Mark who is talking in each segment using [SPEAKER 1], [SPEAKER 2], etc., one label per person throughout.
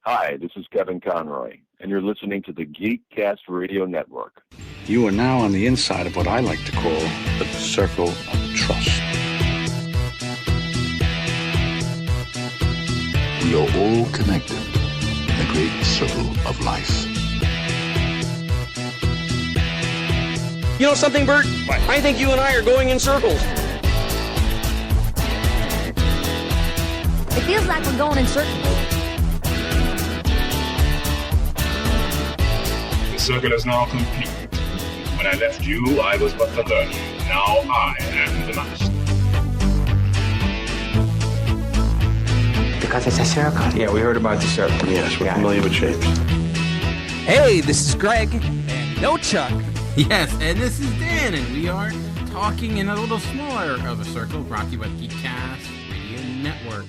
[SPEAKER 1] Hi, this is Kevin Conroy, and you're listening to the Geekcast Radio Network.
[SPEAKER 2] You are now on the inside of what I like to call the circle of trust.
[SPEAKER 3] We are all connected in the great circle of life.
[SPEAKER 4] You know something, Bert?
[SPEAKER 2] What?
[SPEAKER 4] I think you and I are going in circles.
[SPEAKER 5] It feels like we're going in circles.
[SPEAKER 6] The circle is now complete. When I left you, I was but the learner. Now I am the master.
[SPEAKER 7] Because it's a circle.
[SPEAKER 8] Yeah, we heard about the circle.
[SPEAKER 2] Yes, we're familiar with shapes.
[SPEAKER 9] Hey, this is Greg, and no Chuck.
[SPEAKER 10] Yes, and this is Dan, and we are talking in a little smaller of a circle, brought to you by Geekcast Radio Network.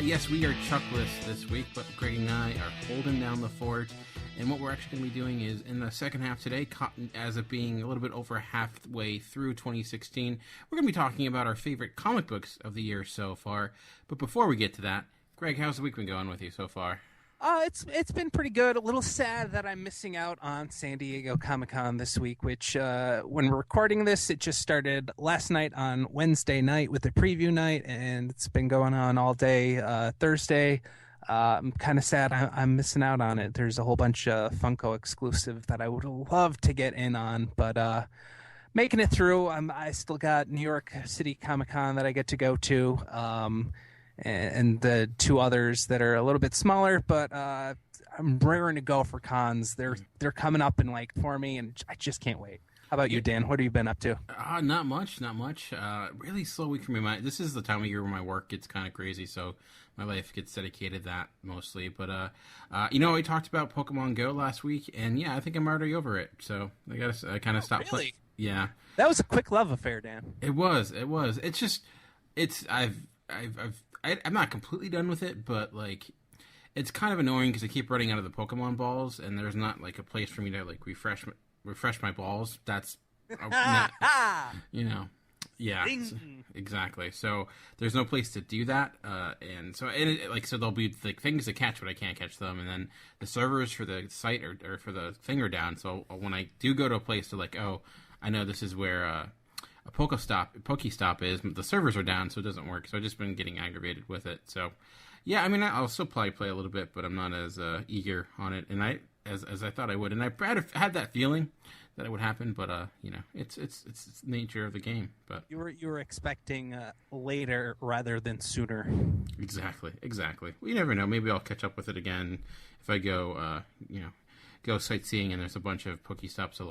[SPEAKER 10] Yes, we are Chuckless this week, but Greg and I are holding down the fort. And what we're actually going to be doing is, in the second half today, as it being a little bit over halfway through 2016, we're going to be talking about our favorite comic books of the year so far. But before we get to that, Greg, how's the week been going with you so far?
[SPEAKER 9] It's been pretty good. A little sad that I'm missing out on San Diego Comic-Con this week, which when we're recording this, it just started last night on Wednesday night with the preview night, and it's been going on all day Thursday. I'm kind of sad I'm missing out on it. There's a whole bunch of Funko exclusive that I would love to get in on, but making it through. I still got New York City Comic-Con that I get to go to. And the two others that are a little bit smaller, but I'm raring to go for cons. They're coming up for me, and I just can't wait. How about you, Dan? What have you been up to?
[SPEAKER 10] Not much. Really slow week for me. This is the time of year where my work gets kind of crazy, so my life gets dedicated to that mostly. But we talked about Pokemon Go last week, and yeah, I think I'm already over it. So I kind of stopped.
[SPEAKER 9] Really?
[SPEAKER 10] Yeah.
[SPEAKER 9] That was a quick love affair, Dan.
[SPEAKER 10] It was. I'm not completely done with it, but it's kind of annoying because I keep running out of the Pokemon balls, and there's not a place for me to refresh my balls. That's yeah, exactly. So there's no place to do that, so there'll be things to catch, but I can't catch them, and then the servers for the site or for the thing are down. So when I do go to a place to I know this is where a Pokestop is, the servers are down, so it doesn't work. So I've just been getting aggravated with it. So, yeah, I'll still probably play a little bit, but I'm not as eager on it, and as I thought I would. And I had that feeling that it would happen, but it's the nature of the game. But
[SPEAKER 9] you were expecting later rather than sooner.
[SPEAKER 10] Exactly. Well, you never know. Maybe I'll catch up with it again if I go go sightseeing and there's a bunch of Pokestops to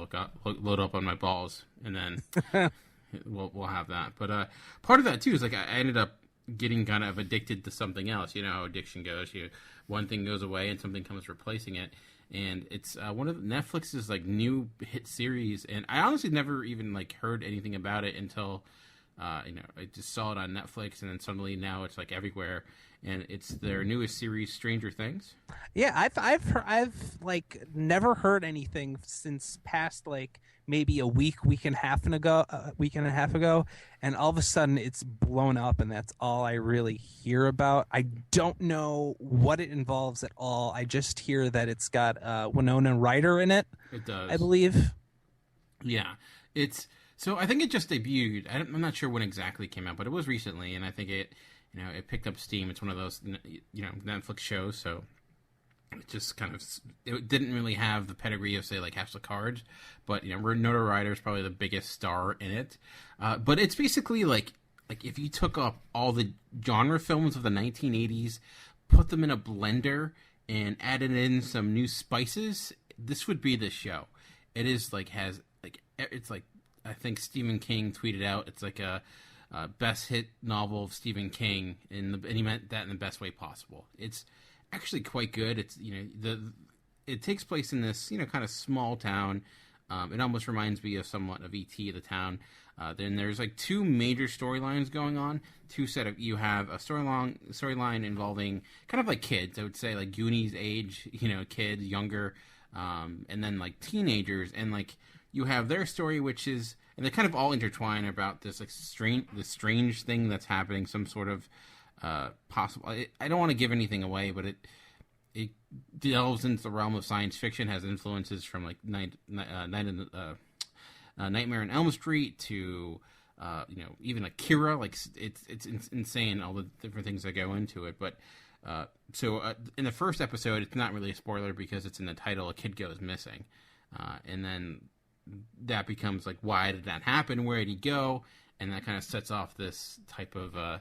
[SPEAKER 10] load up on my balls, and then. We'll have that, but part of that too is I ended up getting kind of addicted to something else. You know how addiction goes. One thing goes away and something comes replacing it, and it's one of Netflix's new hit series. And I honestly never even heard anything about it until I just saw it on Netflix, and then suddenly now it's everywhere. And it's their newest series, Stranger Things.
[SPEAKER 9] Yeah, I've never heard anything since past maybe a week and a half ago, and all of a sudden it's blown up, and that's all I really hear about. I don't know what it involves at all. I just hear that it's got Winona Ryder in it.
[SPEAKER 10] It does,
[SPEAKER 9] I believe.
[SPEAKER 10] Yeah, so I think it just debuted. I'm not sure when exactly it came out, but it was recently, and I think it picked up steam. It's one of those Netflix shows, so it just it didn't really have the pedigree of say House of Cards, but Winona Ryder is probably the biggest star in it. But it's basically like if you took up all the genre films of the 1980s, put them in a blender, and added in some new spices, this would be the show. It is I think Stephen King tweeted out it's a best hit novel of Stephen King, and he meant that in the best way possible. It's actually quite good. It's it takes place in this kind of small town. It almost reminds me of somewhat of E.T. the town. Then there's two major storylines going on. You have a storyline involving kind of kids. I would say Goonies age, kids younger, and then teenagers, and you have their story, which is, and they kind of all intertwine about this strange thing that's happening, some sort of possible. I don't want to give anything away, but it delves into the realm of science fiction, has influences from like Nightmare on Elm Street to even Akira. Like it's insane all the different things that go into it. But in the first episode, it's not really a spoiler because it's in the title. A kid goes missing, and then that becomes like, why did that happen? Where did he go? And that kind of sets off this type of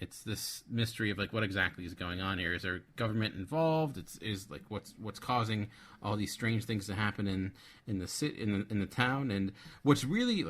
[SPEAKER 10] it's this mystery of like what exactly is going on here. Is there government involved? Is like what's causing all these strange things to happen in the town? And what really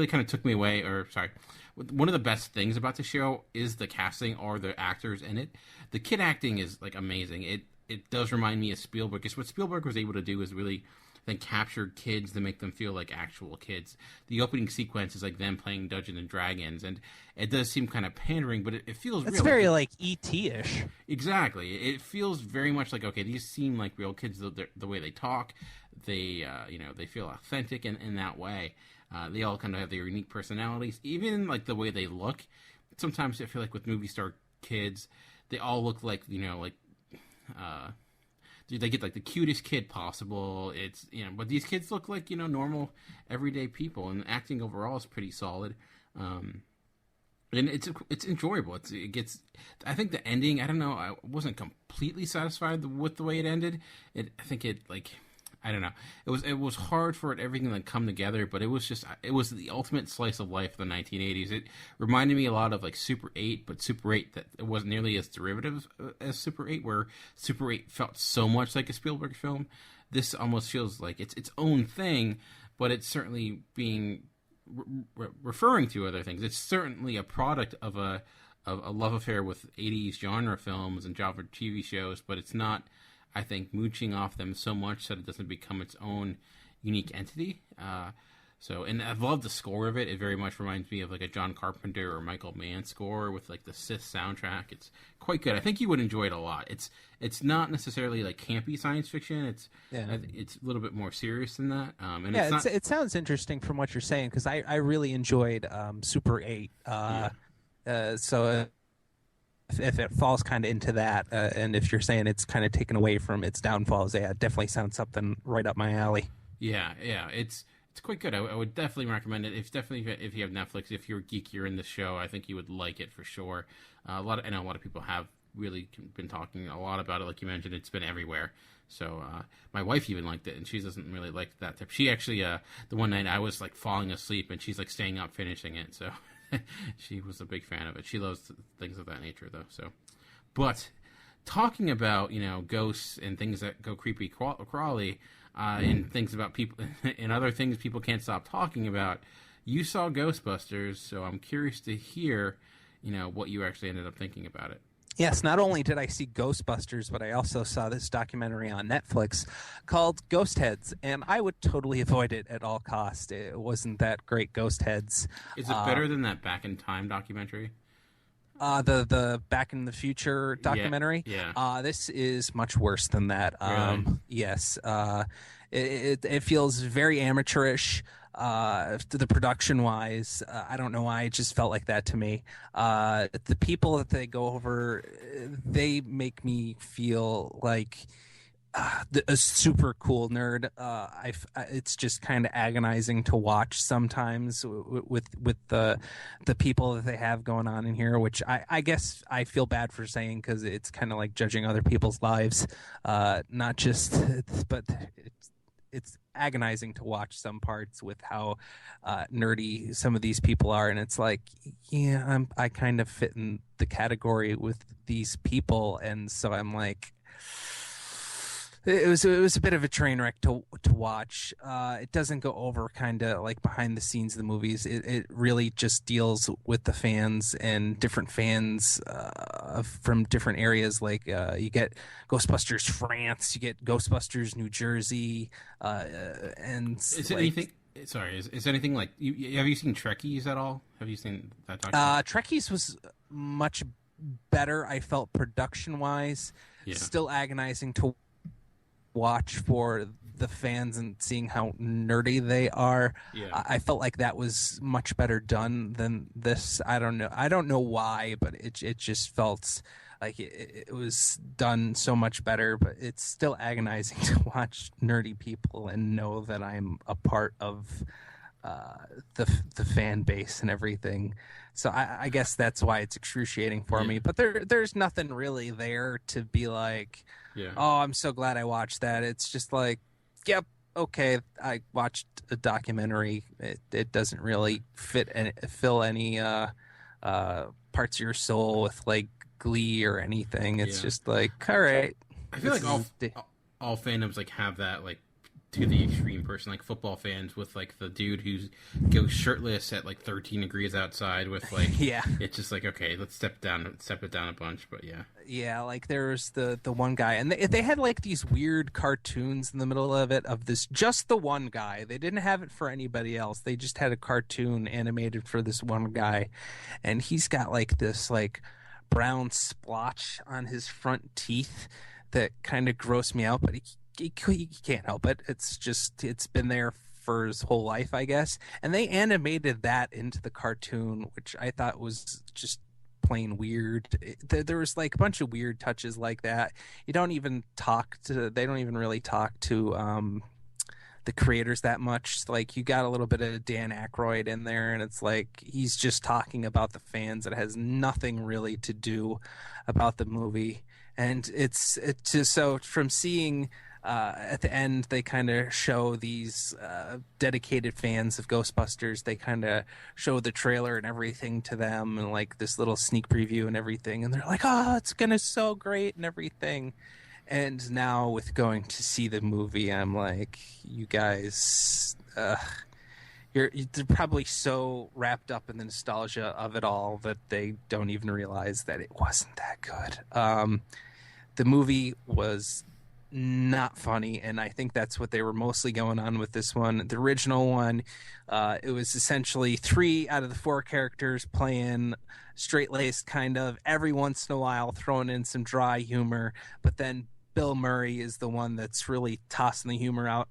[SPEAKER 10] kind of took me away, one of the best things about the show is the casting or the actors in it. The kid acting is like amazing. It does remind me of Spielberg, because what Spielberg was able to do is really then captured kids to make them feel like actual kids. The opening sequence is like them playing Dungeons and Dragons, and it does seem kind of pandering, but it feels real.
[SPEAKER 9] It's very like E.T.-ish.
[SPEAKER 10] Exactly. It feels very much like, okay, these seem like real kids, the way they talk. They feel authentic in that way. They all kind of have their unique personalities, even like the way they look. Sometimes I feel like with movie star kids, they all look like, they get like the cutest kid possible. It's but these kids look like normal everyday people, and acting overall is pretty solid. And it's enjoyable. I think the ending, I don't know, I wasn't completely satisfied with the way it ended. I don't know. It was hard for everything to come together, but it was the ultimate slice of life of the 1980s. It reminded me a lot of like Super 8, but Super 8 that it wasn't nearly as derivative as Super 8, where Super 8 felt so much like a Spielberg film. This almost feels like it's its own thing, but it's certainly being referring to other things. It's certainly a product of a love affair with 80s genre films and genre TV shows, but it's not, I think, mooching off them so much that it doesn't become its own unique entity. And I love the score of it. It very much reminds me of like a John Carpenter or Michael Mann score with like the Sith soundtrack. It's quite good. I think you would enjoy it a lot. It's not necessarily like campy science fiction. It's a little bit more serious than that.
[SPEAKER 9] It sounds interesting from what you're saying, because I really enjoyed Super 8. If it falls kind of into that, and if you're saying it's kind of taken away from its downfalls, it definitely sounds something right up my alley.
[SPEAKER 10] Yeah, it's quite good. I would definitely recommend it. If you have Netflix, if you're geekier in the show, I think you would like it for sure. I know a lot of people have really been talking a lot about it. Like you mentioned, it's been everywhere. So my wife even liked it, and she doesn't really like that type. She actually, the one night I was like falling asleep, and she's like staying up finishing it. So she was a big fan of it. She loves things of that nature, though. So, but talking about ghosts and things that go creepy crawly, and things about people and other things people can't stop talking about. You saw Ghostbusters, so I'm curious to hear what you actually ended up thinking about it.
[SPEAKER 9] Yes, not only did I see Ghostbusters, but I also saw this documentary on Netflix called Ghost Heads, and I would totally avoid it at all costs. It wasn't that great, Ghost Heads.
[SPEAKER 10] Is it better than that Back in Time documentary?
[SPEAKER 9] The Back in the Future documentary?
[SPEAKER 10] Yeah.
[SPEAKER 9] This is much worse than that.
[SPEAKER 10] Really?
[SPEAKER 9] Yes. It feels very amateurish. The production wise, I don't know why it just felt like that to me. The people that they go over, they make me feel like a super cool nerd. It's just kind of agonizing to watch sometimes with the people that they have going on in here, which I guess I feel bad for saying, because it's kind of like judging other people's lives, not just, but it's agonizing to watch some parts with how nerdy some of these people are, and it's like, I kind of fit in the category with these people, and so I'm like, it was a bit of a train wreck to watch. It doesn't go over kind of like behind the scenes of the movies. It really just deals with the fans and different fans from different areas. Like you get Ghostbusters France, you get Ghostbusters New Jersey, and
[SPEAKER 10] is it anything? Sorry, is anything like? Have you seen Trekkies at all? Have you seen that documentary?
[SPEAKER 9] Trekkies was much better. I felt production wise, still agonizing to watch for the fans and seeing how nerdy they are. I felt like that was much better done than this. I don't know why, but it just felt Like it was done so much better, but it's still agonizing to watch nerdy people and know that I'm a part of the fan base and everything. So I guess that's why it's excruciating for me. But there's nothing really there to be like, oh, I'm so glad I watched that. It's just like, yep, okay, I watched a documentary. It doesn't really fill any parts of your soul with like glee or anything. It's just like, all right.
[SPEAKER 10] I feel like all fandoms like have that like to the extreme person, like football fans with like the dude who goes shirtless at like 13 degrees outside with like it's just like, okay, let's step it down a bunch. But like there's the one guy, and they had like these weird cartoons in the middle of it of this, just the one guy. They didn't have it for anybody else. They just had a cartoon animated for this one guy, and he's got like this like brown splotch on his front teeth that kind of gross me out, but he can't help it. It's been there for his whole life, I guess. And they animated that into the cartoon, which I thought was just plain weird. There was like a bunch of weird touches like that. They don't even really talk to the creators that much. Like you got a little bit of Dan Aykroyd in there, and it's like he's just talking about the fans. It has nothing really to do about the movie. And it's just so from seeing at the end, they kind of show these dedicated fans of Ghostbusters. They kind of show the trailer and everything to them, and like this little sneak preview and everything. And they're like, "Oh, it's gonna so great and everything." And now with going to see the movie, I'm like, you guys, they're probably so wrapped up in the nostalgia of it all that they don't even realize that it wasn't that good. The movie was not funny, and I think that's what they were mostly going on with this one. The original one, it was essentially 3 out of the 4 characters playing straight-laced kind of, every once in a while throwing in some dry humor, but then Bill Murray is the one that's really tossing the humor out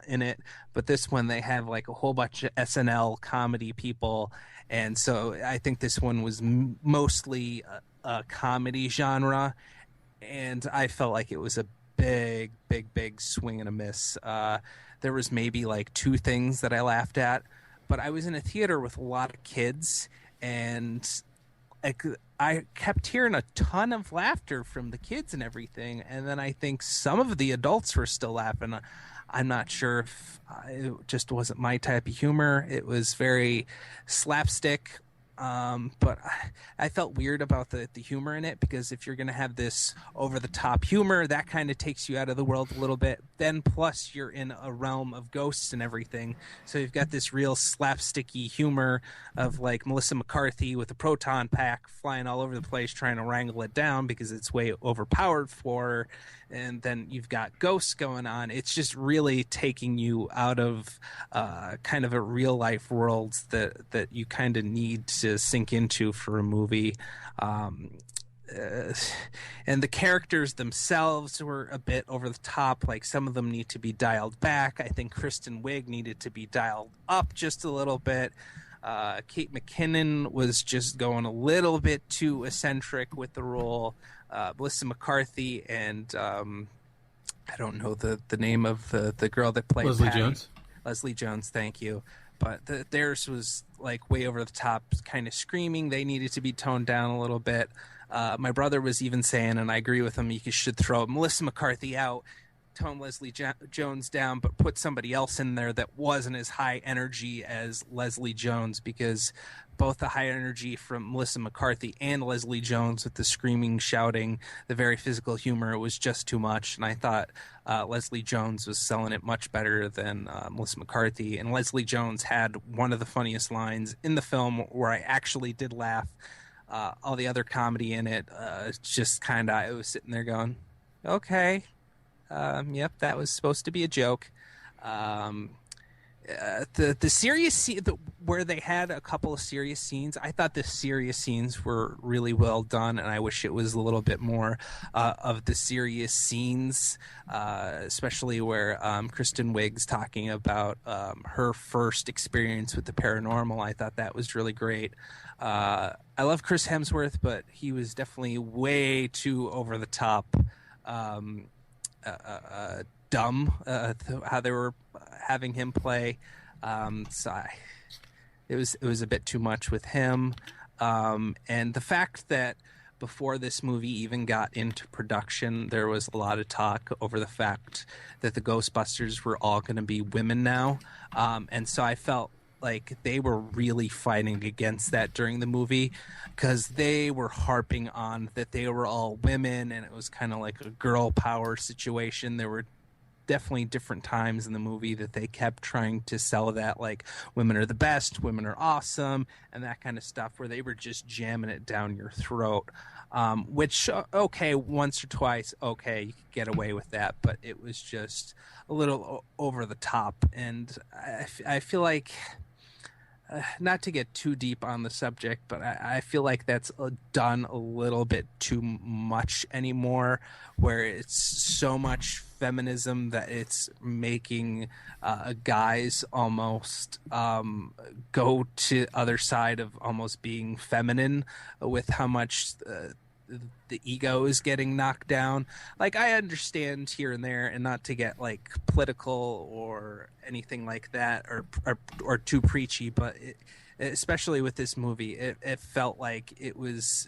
[SPEAKER 10] in it. But this one, they have like a whole bunch of SNL comedy people, and so I think this one was mostly a comedy genre, and I felt like it was a big swing and a miss. There was maybe like 2 things that I laughed at, but I was in a theater with a lot of kids, and I kept hearing a ton of laughter from the kids and everything, and then I think some of the adults were still laughing. I'm not sure if it just wasn't my type of humor. It was very slapstick. But I felt weird about the humor in it, because if you're going to have this over-the-top humor, that kind of takes you out of the world a little bit. Then plus you're in a realm of ghosts and everything. So you've got this real slapsticky humor of like Melissa McCarthy with a proton pack flying all over the place trying to wrangle it down because it's way overpowered for her. And then you've got ghosts going on. It's just really taking you out of kind of a real life world that you kind of need to sink into for a movie. And the characters themselves were a bit over the top. Like some of them need to be dialed back. I think Kristen Wiig needed to be dialed up just a little bit. Kate McKinnon was just going a little bit too eccentric with the role. Melissa McCarthy and I don't know the name of the girl that played Leslie
[SPEAKER 9] Patty.
[SPEAKER 10] Jones.
[SPEAKER 9] Leslie Jones, thank you. But theirs was like way over the top, kind of screaming. They needed to be toned down a little bit. My brother was even saying, and I agree with him, you should throw Melissa McCarthy out, tone Leslie Jones down, but put somebody else in there that wasn't as high energy as Leslie Jones, because both the high energy from Melissa McCarthy and Leslie Jones with the screaming, shouting, the very physical humor, it was just too much. And I thought Leslie Jones was selling it much better than Melissa McCarthy. And Leslie Jones had one of the funniest lines in the film where I actually did laugh. All the other comedy in it, just kind of, I was sitting there going, okay, yep, that was supposed to be a joke. the serious scene where they had a couple of serious scenes, I thought the serious scenes were really well done, and I wish it was a little bit more of the serious scenes, especially where Kristen Wiig's talking about her first experience with the paranormal. I thought that was really great. I love Chris Hemsworth, but he was definitely way too over the top, dumb, how they were having him play. It was a bit too much with him. And the fact that before this movie even got into production, there was a lot of talk over the fact that the Ghostbusters were all going to be women now. And so I felt like they were really fighting against that during the movie, because they were harping on that they were all women, and it was kind of like a girl power situation. There were definitely different times in the movie that they kept trying to sell that, like, women are the best, women are awesome, and that kind of stuff, where they were just jamming it down your throat. Which, okay, once or twice, okay, you could get away with that, but it was just a little over the top. And I feel like, not to get too deep on the subject, but I feel like that's done a little bit too much anymore, where it's so much feminism that it's making guys almost go to other side of almost being feminine, with how much the ego is getting knocked down. Like, I understand here and there, and not to get like political or anything like that, or too preachy, but especially with this movie, it felt like it was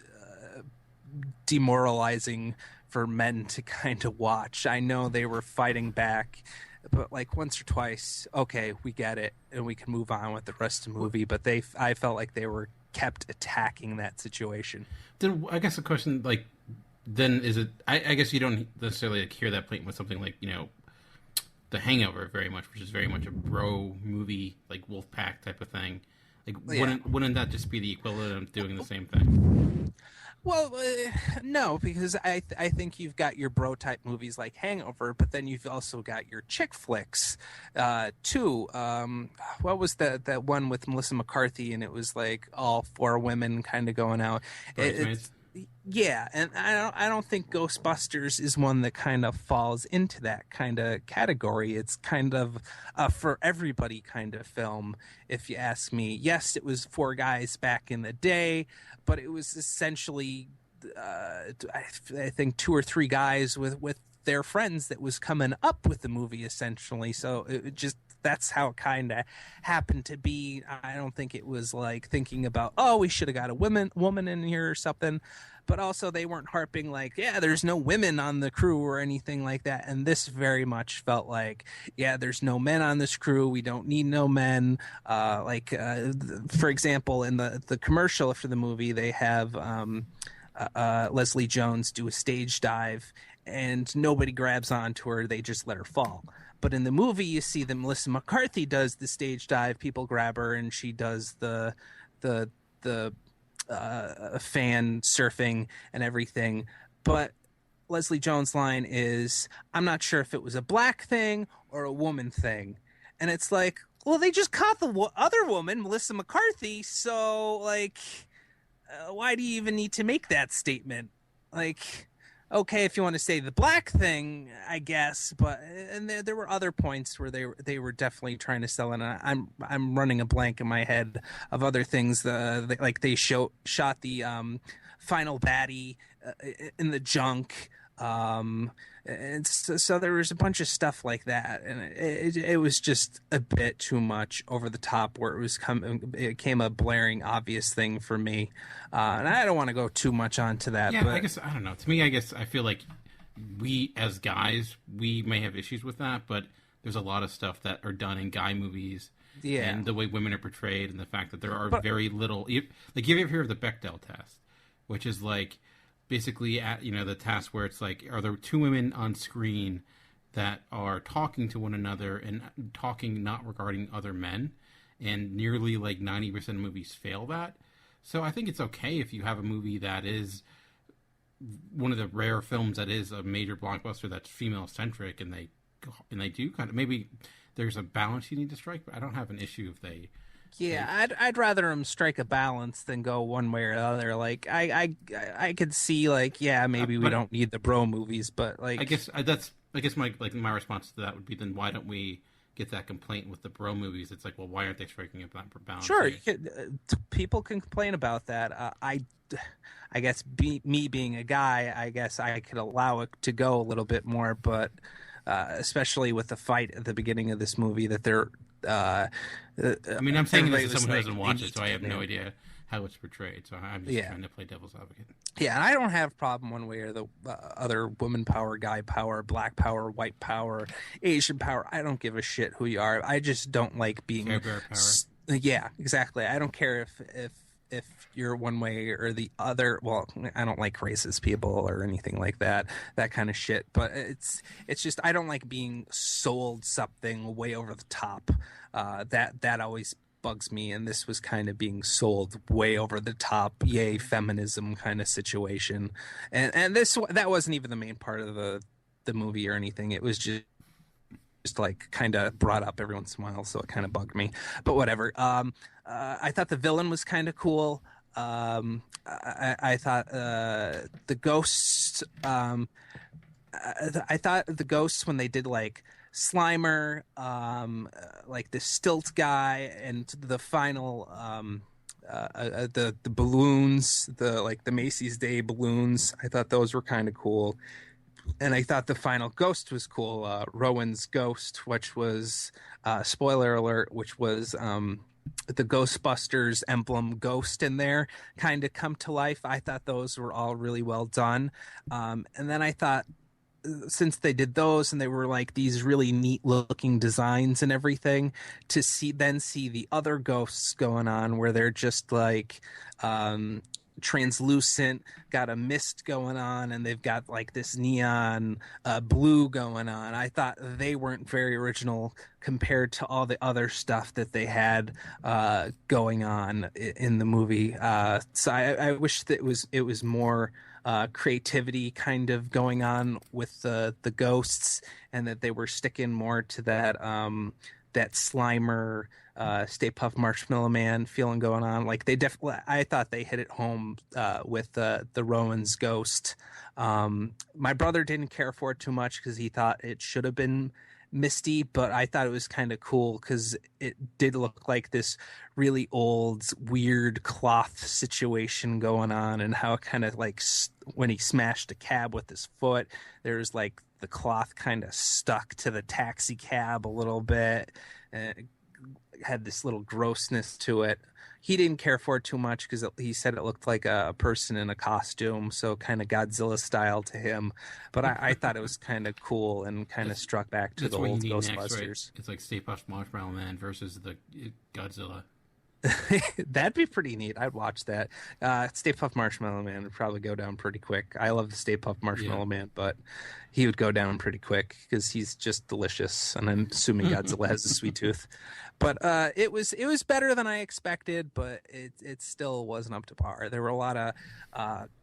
[SPEAKER 9] demoralizing for men to kind of watch. I know they were fighting back, but like once or twice, okay, we get it, and we can move on with the rest of the movie. But I felt like they were kept attacking that situation.
[SPEAKER 10] Then I guess the question, like, then is it? I guess you don't necessarily like hear that plate with something like, you know, The Hangover very much, which is very much a bro movie, like Wolfpack type of thing. Like, wouldn't that just be the equivalent of doing the same thing?
[SPEAKER 9] Well, no, because I think you've got your bro type movies like Hangover, but then you've also got your chick flicks too. What was that one with Melissa McCarthy, and it was like all four women kind of going out. Yeah, and I don't think Ghostbusters is one that kind of falls into that kind of category. It's kind of a for everybody kind of film, if you ask me. Yes, it was four guys back in the day, but it was essentially, I think, two or three guys with their friends that was coming up with the movie, essentially. So it just, that's how it kind of happened to be. I don't think it was like thinking about, oh, we should have got a woman in here or something. But also they weren't harping like, yeah, there's no women on the crew or anything like that. And this very much felt like, yeah, there's no men on this crew. We don't need no men. For example, in the commercial for the movie, they have Leslie Jones do a stage dive, and nobody grabs onto her. They just let her fall. But in the movie, you see that Melissa McCarthy does the stage dive. People grab her, and she does the fan surfing and everything. But Leslie Jones' line is, I'm not sure if it was a black thing or a woman thing. And it's like, well, they just caught the other woman, Melissa McCarthy, so, like, why do you even need to make that statement? Like, okay, if you want to say the black thing, I guess, but and there were other points where they were definitely trying to sell it. And I'm running a blank in my head of other things. Like they shot the final baddie in the junk. And so there was a bunch of stuff like that, and it was just a bit too much over the top, where it became a blaring obvious thing for me, and I don't want to go too much onto that.
[SPEAKER 10] Yeah,
[SPEAKER 9] but
[SPEAKER 10] I guess, I don't know. To me, I guess I feel like we as guys, we may have issues with that, but there's a lot of stuff that are done in guy movies, and the way women are portrayed, and the fact that there are very little. Like, you ever hear of the Bechdel test, which is like, basically, the task where it's like, are there two women on screen that are talking to one another and talking not regarding other men? And nearly like 90% of movies fail that. So I think it's okay if you have a movie that is one of the rare films that is a major blockbuster that's female centric, and they do kind of, maybe there's a balance you need to strike. But I don't have an issue if they.
[SPEAKER 9] Yeah, I'd rather them strike a balance than go one way or the other. Like I could see like maybe we don't need the bro movies, but like
[SPEAKER 10] I guess my response to that would be then why don't we get that complaint with the bro movies? It's like, well, why aren't they striking a balance?
[SPEAKER 9] Sure, people can complain about that. I guess me being a guy, I guess I could allow it to go a little bit more, but especially with the fight at the beginning of this movie that they're.
[SPEAKER 10] I'm saying this as someone who hasn't watched it, so I have no idea how it's portrayed. So I'm just trying to play devil's advocate.
[SPEAKER 9] Yeah, and I don't have a problem one way or the other. Woman power, guy power, black power, white power, Asian power. I don't give a shit who you are. I just don't like being.
[SPEAKER 10] Care Bear power.
[SPEAKER 9] Yeah, exactly. I don't care if you're one way or the other. Well, I don't like racist people or anything like that kind of shit. But it's just I don't like being sold something way over the top. That always bugs me, and this was kind of being sold way over the top, yay feminism kind of situation. And that wasn't even the main part of the movie or anything. It was just like kind of brought up every once in a while, so it kind of bugged me. But whatever. I thought the villain was kind of cool. I thought the ghosts. I thought the ghosts when they did like Slimer, like the stilt guy, and the final the balloons, the Macy's Day balloons. I thought those were kind of cool. And I thought the final ghost was cool, Rowan's ghost, which was, spoiler alert, which was the Ghostbusters emblem ghost in there kind of come to life. I thought those were all really well done. And then I thought, since they did those and they were like these really neat looking designs and everything, to see the other ghosts going on where they're just like translucent, got a mist going on, and they've got like this neon blue going on. I thought they weren't very original compared to all the other stuff that they had going on in the movie. So I wish that it was more creativity kind of going on with the ghosts, and that they were sticking more to that Slimer Stay Puft Marshmallow Man feeling going on. Like they definitely, I thought they hit it home with the Rowan's ghost. My brother didn't care for it too much because he thought it should have been Misty, but I thought it was kind of cool because it did look like this really old, weird cloth situation going on, and how it kind of like when he smashed a cab with his foot, there's like the cloth kind of stuck to the taxi cab a little bit. It had this little grossness to it. He didn't care for it too much because he said it looked like a person in a costume, so kind of Godzilla style to him. But I thought it was kind of cool and kind of struck back to the old Ghostbusters. Next, right?
[SPEAKER 10] It's like Stay Puft Marshmallow Man versus the Godzilla.
[SPEAKER 9] That'd be pretty neat. I'd watch that. Stay Puft Marshmallow Man would probably go down pretty quick. I love the Stay Puft Marshmallow Man, but he would go down pretty quick because he's just delicious, and I'm assuming Godzilla has a sweet tooth. But it was better than I expected, but it still wasn't up to par. There were a lot of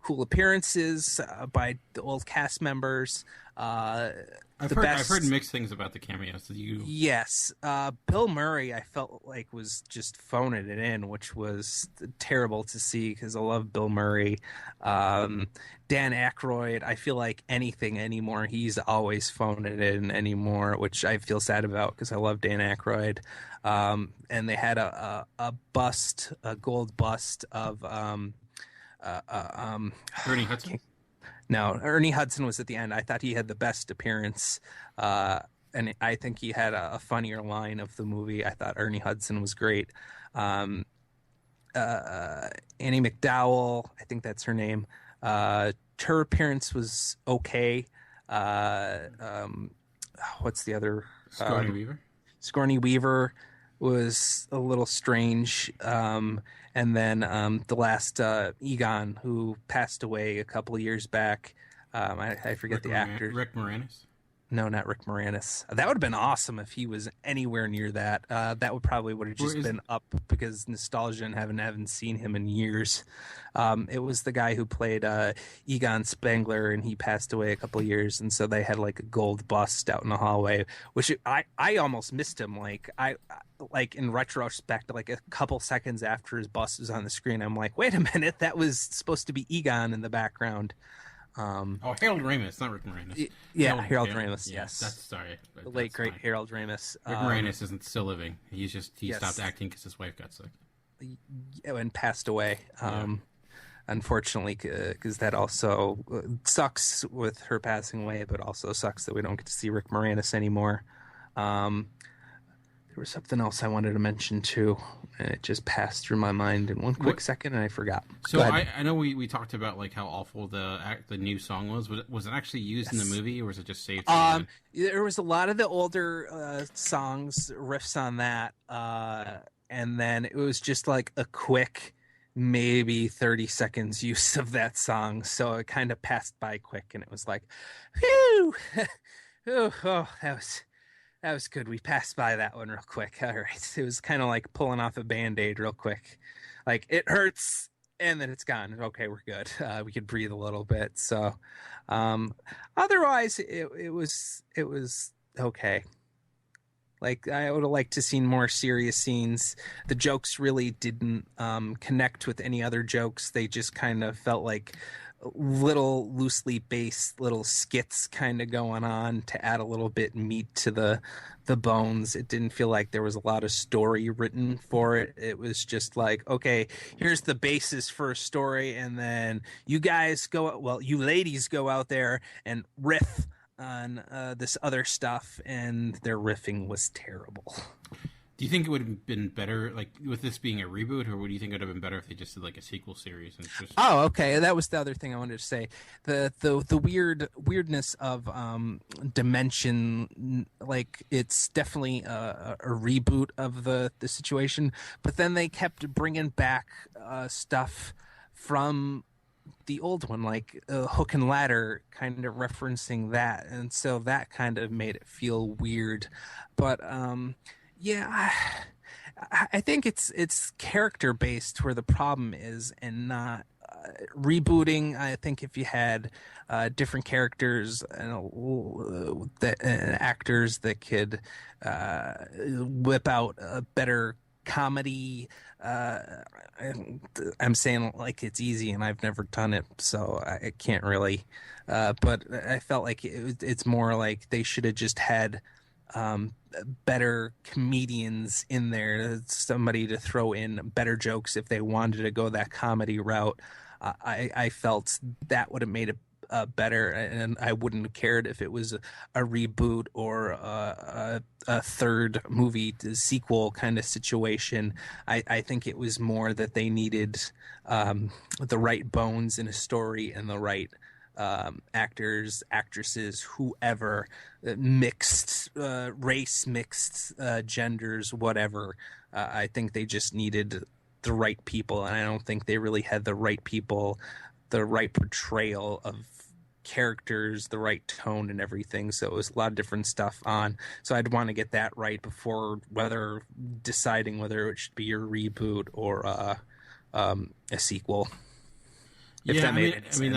[SPEAKER 9] cool appearances by the old cast members.
[SPEAKER 10] I've heard mixed things about the cameos.
[SPEAKER 9] Yes. Bill Murray, I felt like was just phoning it in, which was terrible to see because I love Bill Murray. Dan Aykroyd, I feel like anything anymore, he's always phoning it in anymore, which I feel sad about because I love Dan Aykroyd. And they had a bust, a gold bust of
[SPEAKER 10] Ernie Hudson.
[SPEAKER 9] No, Ernie Hudson was at the end. I thought he had the best appearance, and I think he had a funnier line of the movie. I thought Ernie Hudson was great. Annie McDowell, I think that's her name. Her appearance was okay. What's the other?
[SPEAKER 10] Sigourney Weaver.
[SPEAKER 9] Sigourney Weaver was a little strange. And then the last Egon, who passed away a couple of years back. I forget the actor.
[SPEAKER 10] Rick Moranis.
[SPEAKER 9] No, not Rick Moranis. That would have been awesome if he was anywhere near that. That would have just been up because nostalgia and haven't seen him in years. It was the guy who played Egon Spengler, and he passed away a couple of years, and so they had like a gold bust out in the hallway, which I almost missed him. Like in retrospect, like a couple seconds after his bust was on the screen, I'm like, wait a minute, that was supposed to be Egon in the background.
[SPEAKER 10] Harold Ramis, not Rick Moranis.
[SPEAKER 9] Yeah, Harold Ramis.
[SPEAKER 10] Yeah,
[SPEAKER 9] Yes,
[SPEAKER 10] sorry.
[SPEAKER 9] The late great Harold Ramis.
[SPEAKER 10] Rick Moranis isn't still living. He stopped acting because his wife got sick
[SPEAKER 9] and passed away. Unfortunately, because that also sucks with her passing away, but also sucks that we don't get to see Rick Moranis anymore. There was something else I wanted to mention too, and it just passed through my mind in one quick second, and I forgot.
[SPEAKER 10] So I know we talked about like how awful the new song was. Was it actually used in the movie, or was it just saved?
[SPEAKER 9] There was a lot of the older songs, riffs on that, and then it was just like a quick, maybe 30 seconds use of that song. So it kind of passed by quick, and it was like, whew, that was good. We passed by that one real quick. All right. It was kind of like pulling off a Band-Aid real quick. Like, it hurts, and then it's gone. Okay, we're good. We could breathe a little bit. So, otherwise, it was okay. Like, I would have liked to seen more serious scenes. The jokes really didn't connect with any other jokes. They just kind of felt like little loosely based little skits kind of going on to add a little bit meat to the bones. It didn't feel like there was a lot of story written for it. It was just like, okay, here's the basis for a story, and then you ladies go out there and riff on this other stuff, and their riffing was terrible.
[SPEAKER 10] Do you think it would have been better, like, with this being a reboot, or would you think it would have been better if they just did, like, a sequel series? And just...
[SPEAKER 9] Oh, okay. That was the other thing I wanted to say. The weirdness of Dimension, like, it's definitely a reboot of the situation, but then they kept bringing back stuff from the old one, like Hook and Ladder, kind of referencing that, and so that kind of made it feel weird. But yeah, I think it's character based where the problem is, and not rebooting. I think if you had different characters and actors that could whip out a better comedy. I'm saying like it's easy, and I've never done it, so I can't really. But I felt like it's more like they should have just had better comedians in there, somebody to throw in better jokes if they wanted to go that comedy route. I felt that would have made it better, and I wouldn't have cared if it was a reboot or a third movie sequel kind of situation. I think it was more that they needed the right bones in a story and the right actors, actresses, whoever, mixed race, mixed genders, whatever. I think they just needed the right people, and I don't think they really had the right people, the right portrayal of characters, the right tone and everything. So it was a lot of different stuff on. So I'd want to get that right before deciding whether it should be a reboot or a sequel.
[SPEAKER 10] Yeah, I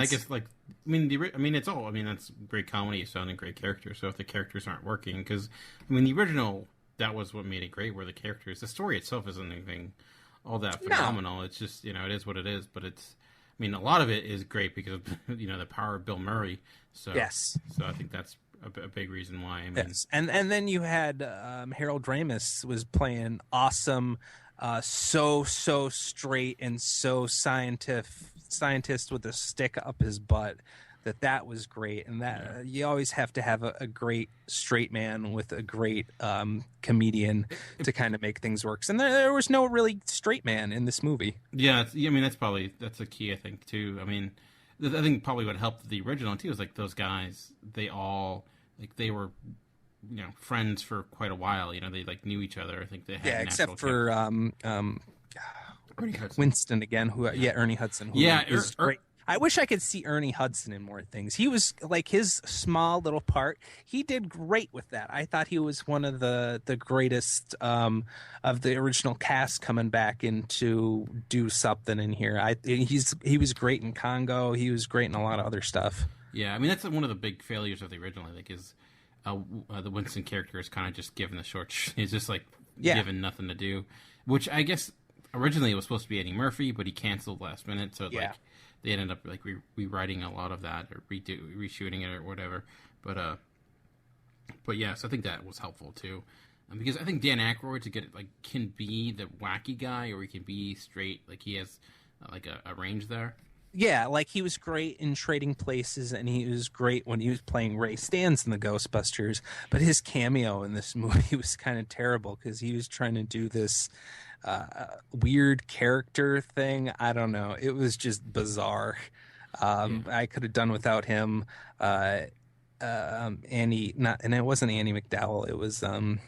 [SPEAKER 10] guess like. It's all. That's great comedy, sounding great characters. So if the characters aren't working, because the original, that was what made it great. Were the characters? The story itself isn't anything all that phenomenal. No. It's just it is what it is. But it's, a lot of it is great because the power of Bill Murray. So
[SPEAKER 9] yes.
[SPEAKER 10] So I think that's a big reason why.
[SPEAKER 9] Yes, and then you had Harold Ramis was playing awesome. So straight and so scientist with a stick up his butt. That was great, and that you always have to have a great straight man with a great comedian to kind of make things work. And there was no really straight man in this movie.
[SPEAKER 10] Yeah, that's a key, I think, too. I think probably what helped the original too is like those guys. They all they were. Friends for quite a while. They knew each other. I think they had
[SPEAKER 9] except for
[SPEAKER 10] Ernie Hudson.
[SPEAKER 9] Winston again. Ernie Hudson. Who
[SPEAKER 10] yeah,
[SPEAKER 9] is great. I wish I could see Ernie Hudson in more things. He was like his small little part. He did great with that. I thought he was one of the greatest of the original cast coming back in to do something in here. He was great in Congo. He was great in a lot of other stuff.
[SPEAKER 10] Yeah, I mean that's one of the big failures of the original. Like is the Winston character is kind of just given the short. He's just like given nothing to do, which I guess originally it was supposed to be Eddie Murphy, but he canceled last minute. So like. They ended up like rewriting a lot of that or reshooting it or whatever, but yeah, so I think that was helpful too, because I think Dan Aykroyd can be the wacky guy or he can be straight, like he has like a range there.
[SPEAKER 9] Yeah, like he was great in Trading Places, and he was great when he was playing Ray Stantz in the Ghostbusters. But his cameo in this movie was kind of terrible because he was trying to do this weird character thing. I don't know. It was just bizarre. I could have done without him. And it wasn't Annie McDowell. It was I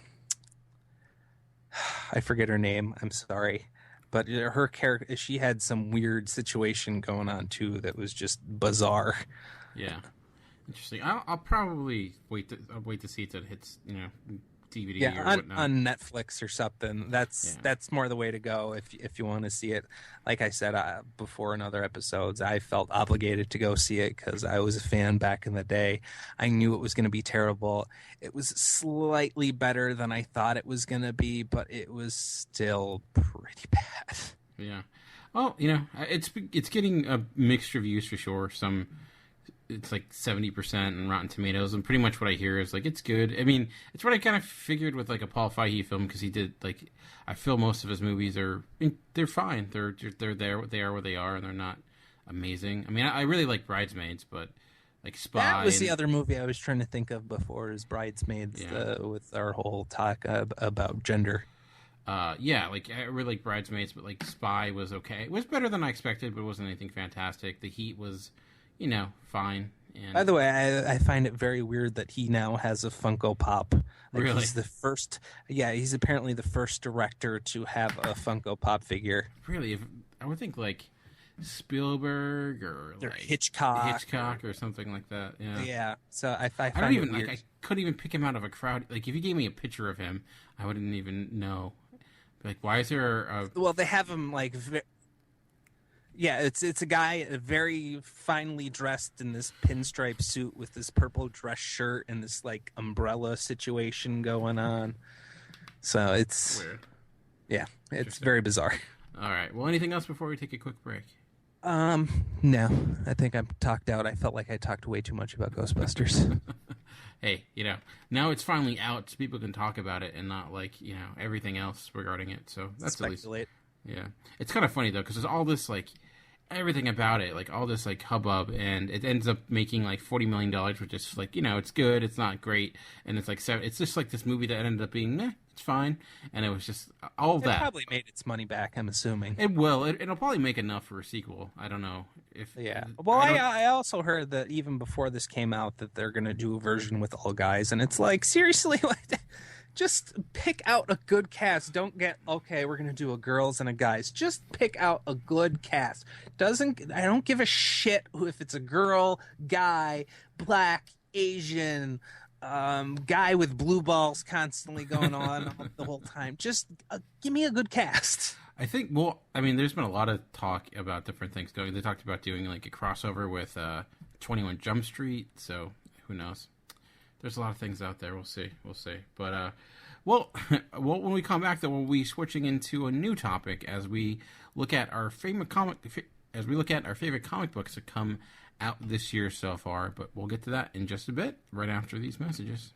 [SPEAKER 9] forget her name. I'm sorry. But her character, she had some weird situation going on too that was just bizarre.
[SPEAKER 10] Yeah, interesting. I'll probably wait to see it till it hits, DVD or whatnot.
[SPEAKER 9] On Netflix or something. That's more the way to go if you want to see it. Like I said before in other episodes, I felt obligated to go see it because I was a fan back in the day. I knew it was going to be terrible. It was slightly better than I thought it was going to be, but it was still pretty bad.
[SPEAKER 10] Yeah. Well, it's getting mixed reviews for sure. It's like 70% in Rotten Tomatoes, and pretty much what I hear is like it's good. I mean, it's what I kind of figured with like a Paul Feige film because he did like I feel most of his movies they're fine. They're there. They are where they are, and they're not amazing. I mean, I really like Bridesmaids, but like Spy.
[SPEAKER 9] That was the other movie I was trying to think of before is Bridesmaids. With our whole talk about gender.
[SPEAKER 10] Yeah, like I really like Bridesmaids, but like Spy was okay. It was better than I expected, but it wasn't anything fantastic. The Heat was. Fine. And
[SPEAKER 9] by the way, I find it very weird that he now has a Funko Pop. Like
[SPEAKER 10] really?
[SPEAKER 9] He's the first. Yeah, he's apparently the first director to have a Funko Pop figure.
[SPEAKER 10] Really? I would think like Spielberg or like
[SPEAKER 9] Hitchcock
[SPEAKER 10] or something like that. Yeah.
[SPEAKER 9] Yeah. So I find
[SPEAKER 10] don't even
[SPEAKER 9] it weird.
[SPEAKER 10] like. I couldn't even pick him out of a crowd. Like if you gave me a picture of him, I wouldn't even know. Like why is there
[SPEAKER 9] Well, they have him like. Yeah, it's a guy very finely dressed in this pinstripe suit with this purple dress shirt and this like umbrella situation going on. So it's
[SPEAKER 10] weird.
[SPEAKER 9] Yeah, it's very bizarre.
[SPEAKER 10] All right. Well, anything else before we take a quick break?
[SPEAKER 9] No. I think I'm talked out. I felt like I talked way too much about Ghostbusters.
[SPEAKER 10] Hey, now it's finally out so people can talk about it and not like, everything else regarding it. So that's
[SPEAKER 9] speculate.
[SPEAKER 10] At least. Yeah. It's kind of funny, though, because there's all this, like, everything about it, like, all this, like, hubbub, and it ends up making, like, $40 million, which is, like, it's good, it's not great, and it's, like, it's just, like, this movie that ended up being, it's fine, and it was just all of that.
[SPEAKER 9] It probably made its money back, I'm assuming.
[SPEAKER 10] It will. It'll probably make enough for a sequel. I don't know.
[SPEAKER 9] Yeah. Well, I also heard that even before this came out that they're going to do a version with all guys, and it's like, seriously, like... Just pick out a good cast. Don't get, okay, we're going to do a girls and a guys. Just pick out a good cast. I don't give a shit if it's a girl, guy, black, Asian, guy with blue balls constantly going on the whole time. Just give me a good cast.
[SPEAKER 10] I think, well, I mean, there's been a lot of talk about different things going. They talked about doing like a crossover with 21 Jump Street, so who knows? There's a lot of things out there. We'll see. But, well, when we come back, though, we'll be switching into a new topic as we look at our favorite comic books that come out this year so far. But we'll get to that in just a bit, right after these messages.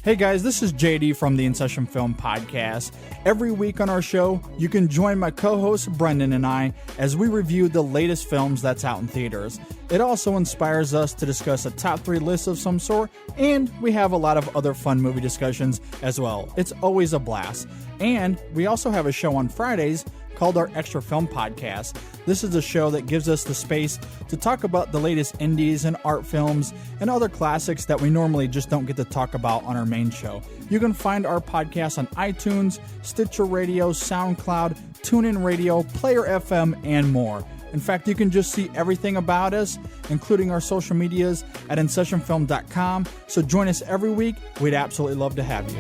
[SPEAKER 5] Hey guys, this is JD from the In Session Film Podcast. Every week on our show, you can join my co-host Brendan and I as we review the latest films that's out in theaters. It also inspires us to discuss a top 3 list of some sort, and we have a lot of other fun movie discussions as well. It's always a blast. And we also have a show on Fridays called our Extra Film Podcast. This is a show that gives us the space to talk about the latest indies and art films and other classics that we normally just don't get to talk about on our main show. You can find our podcast on iTunes, Stitcher Radio, SoundCloud, TuneIn Radio, Player FM, and more. In fact, you can just see everything about us, including our social medias, at InSessionFilm.com. So join us every week. We'd absolutely love to have you.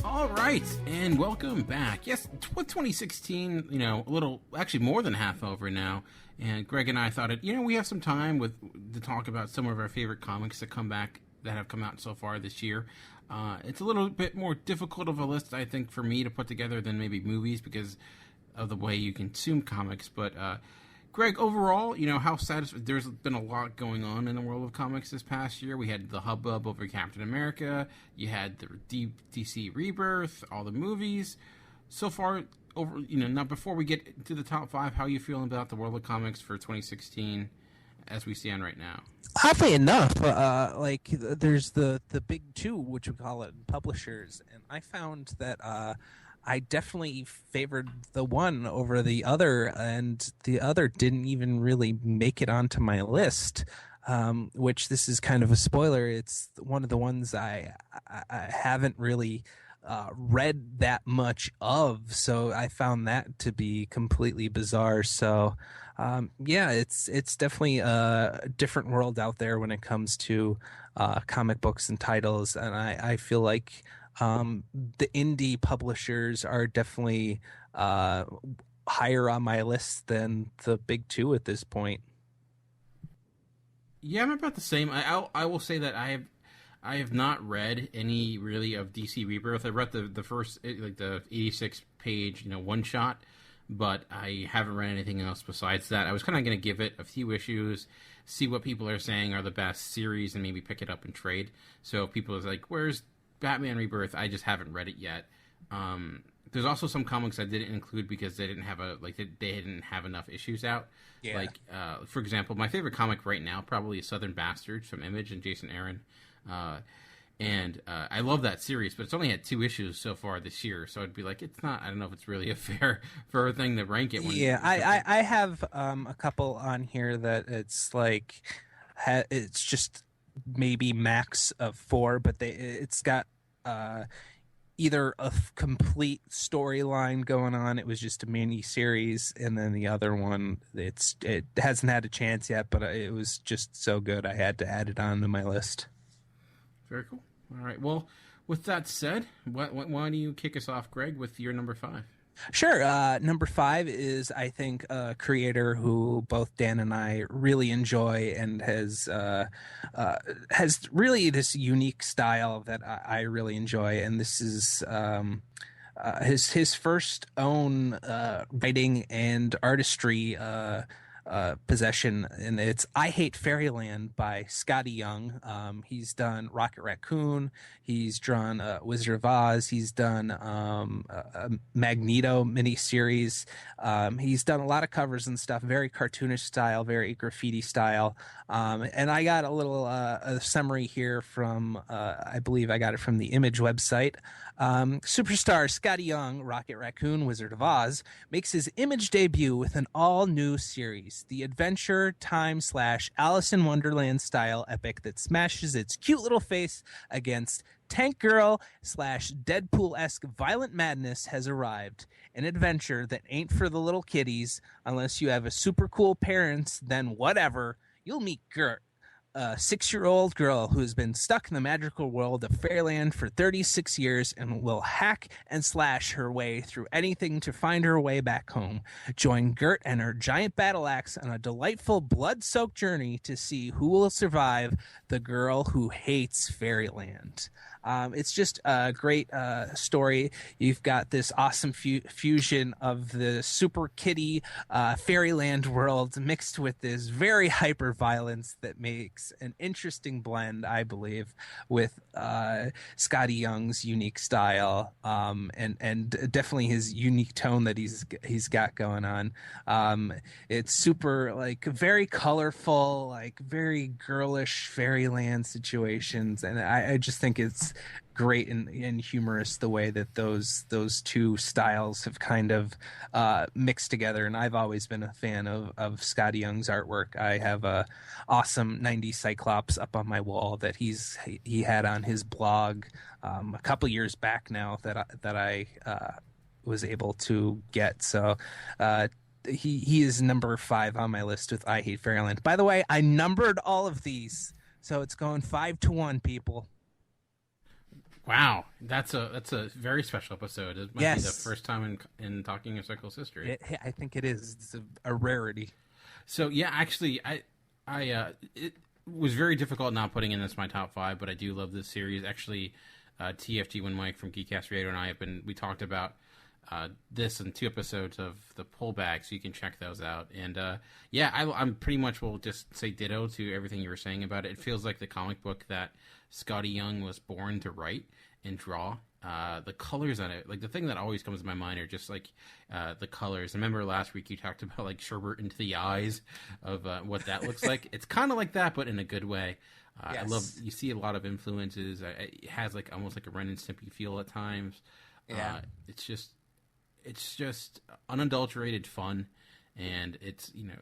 [SPEAKER 10] All right, and welcome back. Yes, with 2016, a little, actually more than half over now. And Greg and I thought we have some time to talk about some of our favorite comics that have come out so far this year. It's a little bit more difficult of a list, I think, for me to put together than maybe movies because of the way you consume comics. But Greg, overall, how satisfied? There's been a lot going on in the world of comics this past year. We had the hubbub over Captain America. You had the DC Rebirth, all the movies. So far, now before we get to the top 5, how are you feeling about the world of comics for 2016 as we stand right now?
[SPEAKER 9] Oddly enough, there's the big two, which we call it, publishers, and I found that I definitely favored the one over the other, and the other didn't even really make it onto my list. Which, this is kind of a spoiler. It's one of the ones I haven't really read that much of, so I found that to be completely bizarre. So it's definitely a different world out there when it comes to comic books and titles, and I feel like the indie publishers are definitely higher on my list than the big two at this point.
[SPEAKER 10] Yeah, I'm about the same. I will say that I have not read any really of DC Rebirth. I read the first, like the 86-page, one shot, but I haven't read anything else besides that. I was kind of going to give it a few issues, see what people are saying are the best series, and maybe pick it up and trade. So if people are like, "Where's Batman Rebirth?" I just haven't read it yet. There's also some comics I didn't include because they didn't have they didn't have enough issues out. Yeah. Like, for example, my favorite comic right now probably is Southern Bastards from Image and Jason Aaron. And I love that series, but it's only had 2 issues so far this year. So I'd be like, it's not. I don't know if it's really a fair thing to rank it.
[SPEAKER 9] I have a couple on here that it's like it's just maybe max of 4, but it's got either a complete storyline going on. It was just a mini series, and then the other one, it hasn't had a chance yet, but it was just so good I had to add it on to my list.
[SPEAKER 10] Very cool. All right. Well, with that said, why don't you kick us off, Greg, with your number 5?
[SPEAKER 9] Sure. Number 5 is, I think, a creator who both Dan and I really enjoy and has really this unique style that I really enjoy. And this is his first own writing and artistry possession, and it's I Hate Fairyland by Scotty Young. He's done Rocket Raccoon, he's drawn Wizard of Oz, he's done a Magneto miniseries. He's done a lot of covers and stuff, very cartoonish style, very graffiti style. And I got a little a summary here from I believe I got it from the Image website. Superstar Scotty Young, Rocket Raccoon, Wizard of Oz, makes his Image debut with an all-new series, the adventure time / Alice in Wonderland style epic that smashes its cute little face against Tank Girl / Deadpool-esque violent madness has arrived. An adventure that ain't for the little kiddies. Unless you have a super cool parents, then whatever. You'll meet Gert, a 6-year-old girl who has been stuck in the magical world of Fairyland for 36 years and will hack and slash her way through anything to find her way back home. Join Gert and her giant battle axe on a delightful blood-soaked journey to see who will survive the girl who hates Fairyland. It's just a great story. You've got this awesome fusion of the super kiddie Fairyland world mixed with this very hyper violence that makes an interesting blend, I believe, with Scotty Young's unique style and definitely his unique tone that he's got going on. It's super very colorful, very girlish Fairyland situations, and I just think it's great and humorous the way that those two styles have kind of mixed together. And I've always been a fan of Scotty Young's artwork. I have a awesome 90s Cyclops up on my wall that he had on his blog a couple years back now that I was able to get. So he is number 5 on my list with I Hate Fairyland. By the way, I numbered all of these, so it's going 5-1, people.
[SPEAKER 10] Wow, that's a very special episode. It might be the first time in Talking of Circles history.
[SPEAKER 9] I think it is. It's a rarity.
[SPEAKER 10] So yeah, actually, it was very difficult not putting in this my top 5, but I do love this series. Actually, TFG when Mike from Geekcast Radio and I we talked about this in 2 episodes of the Pullback, so you can check those out. And I'm pretty much will just say ditto to everything you were saying about it. It feels like the comic book that Scotty Young was born to write and draw. The colors on it, like the thing that always comes to my mind are just like the colors. I remember last week you talked about like sherbet into the eyes of what that looks like. It's kind of like that, but in a good way. Yes. I love, you see a lot of influences. It has like almost like a Ren and Stimpy feel at times. Yeah. It's just unadulterated fun, and it's, you know,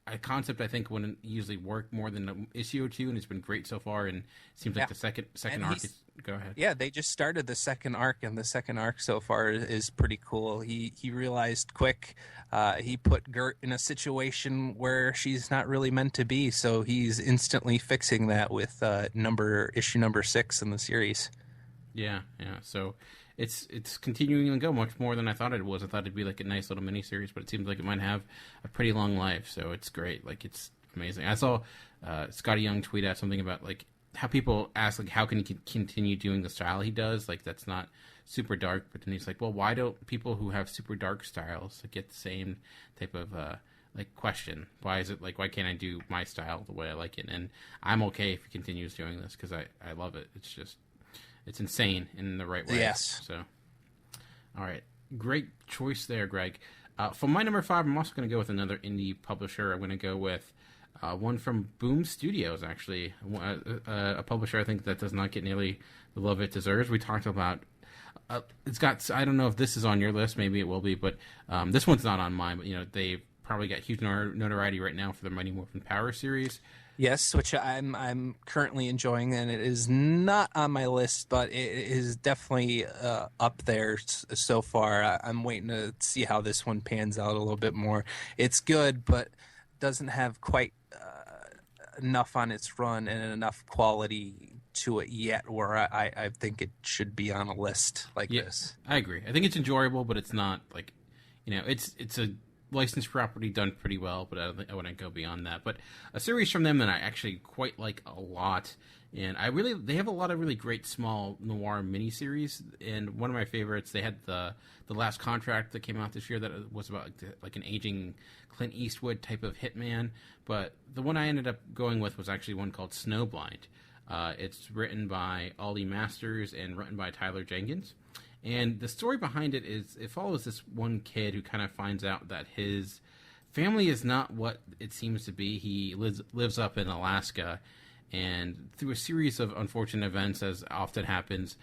[SPEAKER 10] a concept I think wouldn't usually work more than an issue or 2, and it's been great so far. And it seems like the second arc is. Go ahead.
[SPEAKER 9] Yeah, they just started the second arc, and the second arc so far is pretty cool. He realized quick. He put Gert in a situation where she's not really meant to be, so he's instantly fixing that with issue number 6 in the series.
[SPEAKER 10] Yeah. So it's continuing to go much more than I thought it was. I thought it'd be like a nice little miniseries, but it seems like it might have a pretty long life. So it's great. Like, it's amazing. I saw Scotty Young tweet out something about like how people ask like how can he continue doing the style he does, like that's not super dark. But then he's like, well, why don't people who have super dark styles get the same type of like question? Why is it like, why can't I do my style the way I like it? And I'm okay if he continues doing this because I love it. It's just, it's insane in the right way.
[SPEAKER 9] Yes.
[SPEAKER 10] So, all right. Great choice there, Greg. For my number 5, I'm also going to go with another indie publisher. I'm going to go with one from Boom Studios, actually. A publisher I think that does not get nearly the love it deserves. We talked about, it's got, I don't know if this is on your list, maybe it will be, but this one's not on mine, but, you know, they probably got huge notoriety right now for the Mighty Morphin Power series.
[SPEAKER 9] Yes, which I'm currently enjoying, and it is not on my list, but it is definitely up there so far. I'm waiting to see how this one pans out a little bit more. It's good, but doesn't have quite enough on its run and enough quality to it yet where I think it should be on a list like this.
[SPEAKER 10] I agree. I think it's enjoyable, but it's not like, you know, it's a licensed property done pretty well, but I don't think I wouldn't go beyond that. But a series from them that I actually quite like a lot, and they have a lot of really great small noir miniseries. And one of my favorites, they had the Last Contract that came out this year that was about like an aging Clint Eastwood type of hitman. But the one I ended up going with was actually one called Snowblind. It's written by Ollie Masters and written by Tyler Jenkins. And the story behind it is, it follows this one kid who kind of finds out that his family is not what it seems to be. He lives up in Alaska, and through a series of unfortunate events, as often happens,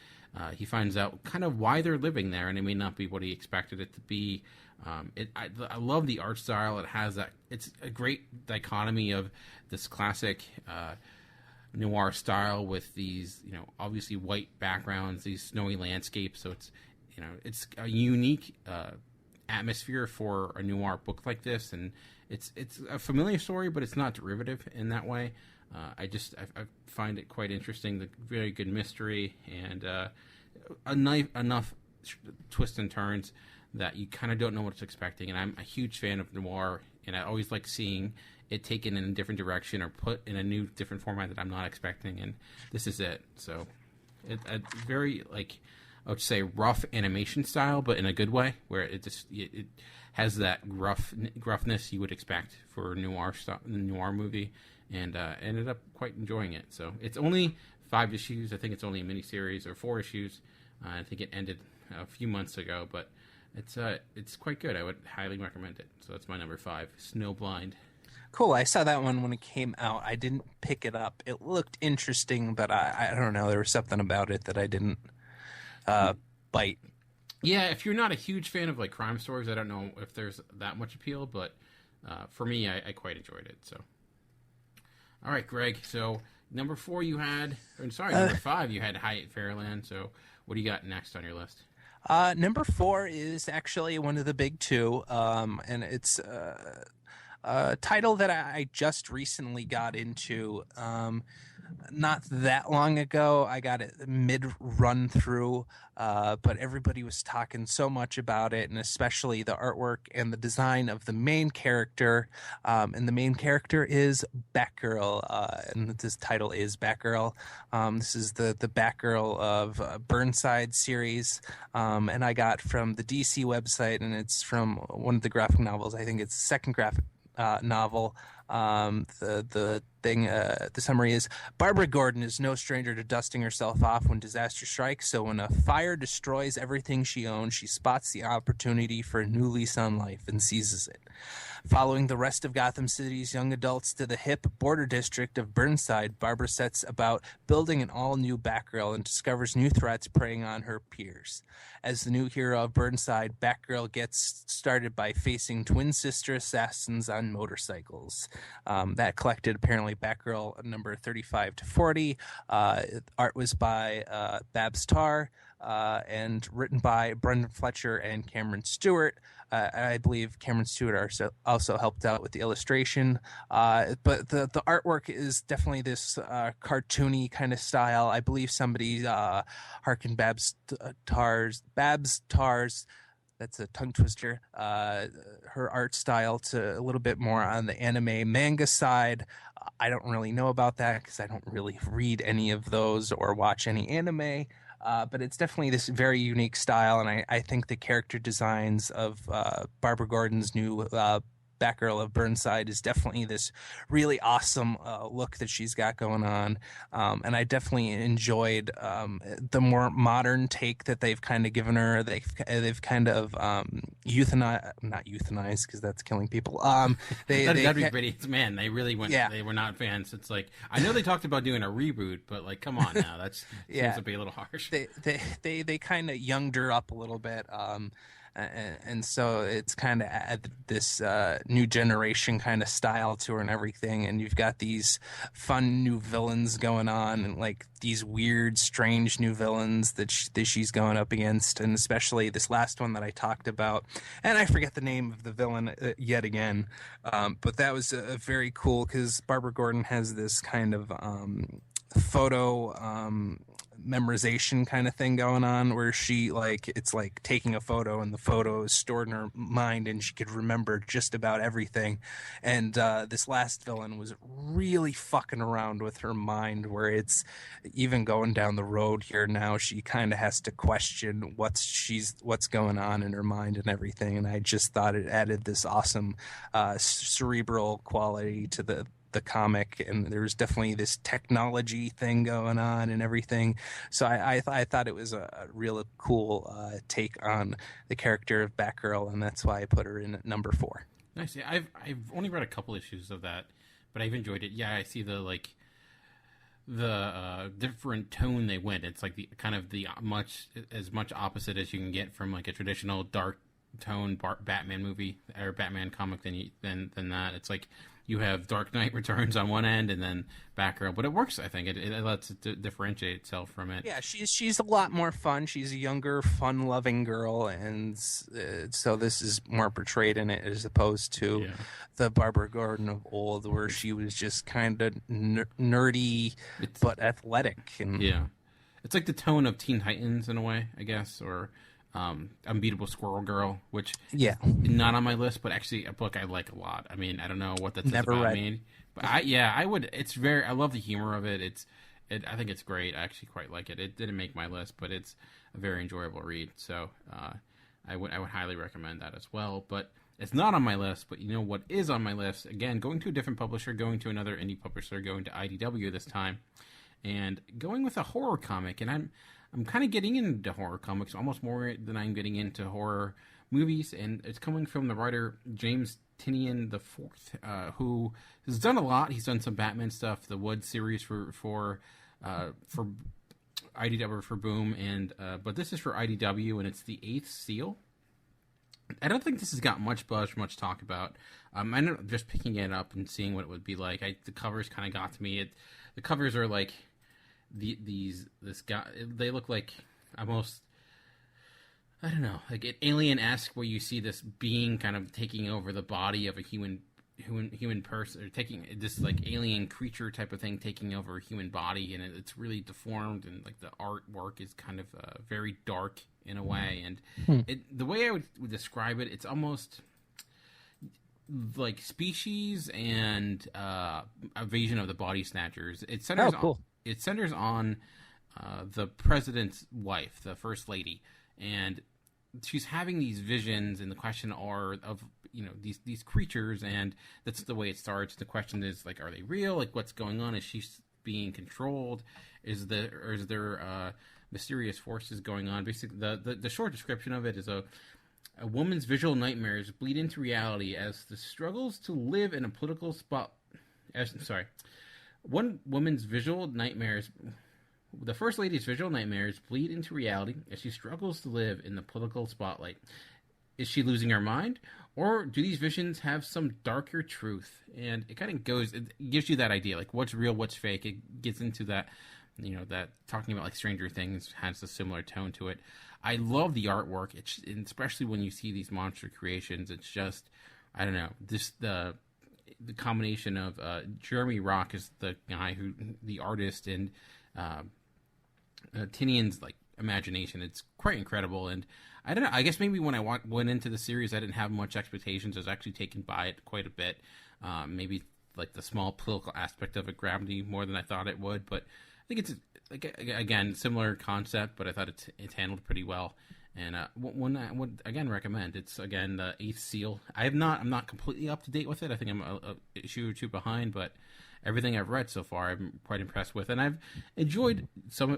[SPEAKER 10] he finds out kind of why they're living there, and it may not be what he expected it to be. I love the art style. It has that. It's a great dichotomy of this classic noir style with these, you know, obviously white backgrounds, these snowy landscapes. So it's, you know, it's a unique atmosphere for a noir book like this, and it's a familiar story, but it's not derivative in that way. I find it quite interesting. The very good mystery and enough twists and turns that you kind of don't know what it's expecting. And I'm a huge fan of noir, and I always like seeing it taken in a different direction or put in a new, different format that I'm not expecting, and this is it. So, it's very, like, I would say rough animation style, but in a good way, where it has that gruffness you would expect for a noir movie, and ended up quite enjoying it. So it's only 5 issues. I think it's only a miniseries, or 4 issues. I think it ended a few months ago, but it's quite good. I would highly recommend it. So that's my number 5, Snowblind.
[SPEAKER 9] Cool. I saw that one when it came out. I didn't pick it up. It looked interesting, but I don't know. There was something about it that I didn't bite.
[SPEAKER 10] Yeah, if you're not a huge fan of like crime stories, I don't know if there's that much appeal, but for me, I quite enjoyed it. So, all right, Greg. So number 5 you had Hate Fairyland. So what do you got next on your list?
[SPEAKER 9] Number 4 is actually one of the big two, and it's a title that I just recently got into. Not that long ago. I got it mid-run through, but everybody was talking so much about it, and especially the artwork and the design of the main character. And the main character is Batgirl, and this title is Batgirl. This is the Batgirl of Burnside series, and I got from the DC website, and it's from one of the graphic novels. I think it's the second graphic novel. The summary is: Barbara Gordon is no stranger to dusting herself off when disaster strikes, so when a fire destroys everything she owns, she spots the opportunity for a new lease on life and seizes it. Following the rest of Gotham City's young adults to the hip border district of Burnside, Barbara sets about building an all-new Batgirl and discovers new threats preying on her peers. As the new hero of Burnside, Batgirl gets started by facing twin sister assassins on motorcycles. That collected apparently Batgirl number 35 to 40. Art was by Babs Tarr and written by Brendan Fletcher and Cameron Stewart. I believe Cameron Stewart also helped out with the illustration. But the artwork is definitely this cartoony kind of style. I believe somebody hearkened Babs Tarr's, that's a tongue twister, her art style to a little bit more on the anime manga side. I don't really know about that because I don't really read any of those or watch any anime. But it's definitely this very unique style, and I think the character designs of Barbara Gordon's new Batgirl of Burnside is definitely this really awesome look that she's got going on. And I definitely enjoyed the more modern take that they've kind of given her. They've kind of not euthanized because that's killing people.
[SPEAKER 10] That'd be pretty. Man, they really went. Yeah. They were not fans. It's like, I know they talked about doing a reboot, but like, come on now, that seems to be a little harsh.
[SPEAKER 9] They kind of younged her up a little bit. And so it's kind of this new generation kind of style to her and everything. And you've got these fun new villains going on, and like these weird, strange new villains that she's going up against. And especially this last one that I talked about. And I forget the name of the villain yet again. But that was very cool because Barbara Gordon has this kind of photo memorization kind of thing going on where she it's like taking a photo and the photo is stored in her mind and she could remember just about everything. And this last villain was really fucking around with her mind where it's even going down the road here now she kind of has to question what's going on in her mind and everything. And I just thought it added this awesome cerebral quality to the comic, and there's definitely this technology thing going on and everything. So I thought it was a real cool take on the character of Batgirl, and that's why I put her in at number 4.
[SPEAKER 10] Nice. Yeah, I've only read a couple issues of that, but I've enjoyed it. Yeah, I see the different tone they went. It's like the kind of the much opposite as you can get from like a traditional dark tone Batman movie or Batman comic than that. It's like you have Dark Knight Returns on one end and then Batgirl, but it works. I think it lets it differentiate itself from it.
[SPEAKER 9] Yeah, she's a lot more fun. She's a younger, fun-loving girl, and so this is more portrayed in it as opposed to the Barbara Gordon of old, where she was just kind of nerdy but athletic. And
[SPEAKER 10] yeah, it's like the tone of Teen Titans in a way, I guess, or Unbeatable Squirrel Girl, which not on my list, but actually a book I like a lot. I mean, I don't know what that says about me, but I would. It's I love the humor of it. I think it's great. I actually quite like it. It didn't make my list, but it's a very enjoyable read. So I would highly recommend that as well. But it's not on my list. But you know what is on my list? Again, going to a different publisher, going to another indie publisher, going to IDW this time, and going with a horror comic. And I'm kind of getting into horror comics almost more than I'm getting into horror movies, and it's coming from the writer James Tynion IV, who has done a lot. He's done some Batman stuff, the Wood series for IDW for Boom, and but this is for IDW, and it's the Eighth Seal. I don't think this has got much buzz, much talk about. I know just picking it up and seeing what it would be like. The covers kind of got to me. The covers are like. This guy, they look like almost I don't know, like an Alien-esque, where you see this being kind of taking over the body of a human person, or taking this like alien creature type of thing taking over a human body, and it's really deformed, and like the artwork is kind of very dark in a way, and the way I would describe it, it's almost like Species and Invasion of the Body Snatchers. It centers on the president's wife, the first lady, and she's having these visions, and the question of these creatures, and that's the way it starts. The question is like, are they real? Like, what's going on? Is she being controlled? Is there mysterious forces going on? Basically, the short description of it is a woman's visual nightmares bleed into reality as the struggles to live in a political spot. One woman's visual nightmares. The First Lady's visual nightmares bleed into reality as she struggles to live in the political spotlight. Is she losing her mind? Or do these visions have some darker truth? And it kind of it gives you that idea, like what's real, what's fake. It gets into that, that talking about like Stranger Things has a similar tone to it. I love the artwork, especially when you see these monster creations. It's just, I don't know, the combination of Jeremy Rock is the guy the artist, and Tinian's like imagination. It's quite incredible, and I don't know. I guess maybe when I went into the series, I didn't have much expectations. I was actually taken by it quite a bit. Maybe like the small political aspect of it grabbed me more than I thought it would. But I think it's again similar concept, but I thought it's handled pretty well. And one I would again recommend. It's again the Eighth Seal. I'm not completely up to date with it. I think I'm a issue or two behind, but everything I've read so far, I'm quite impressed with, and I've enjoyed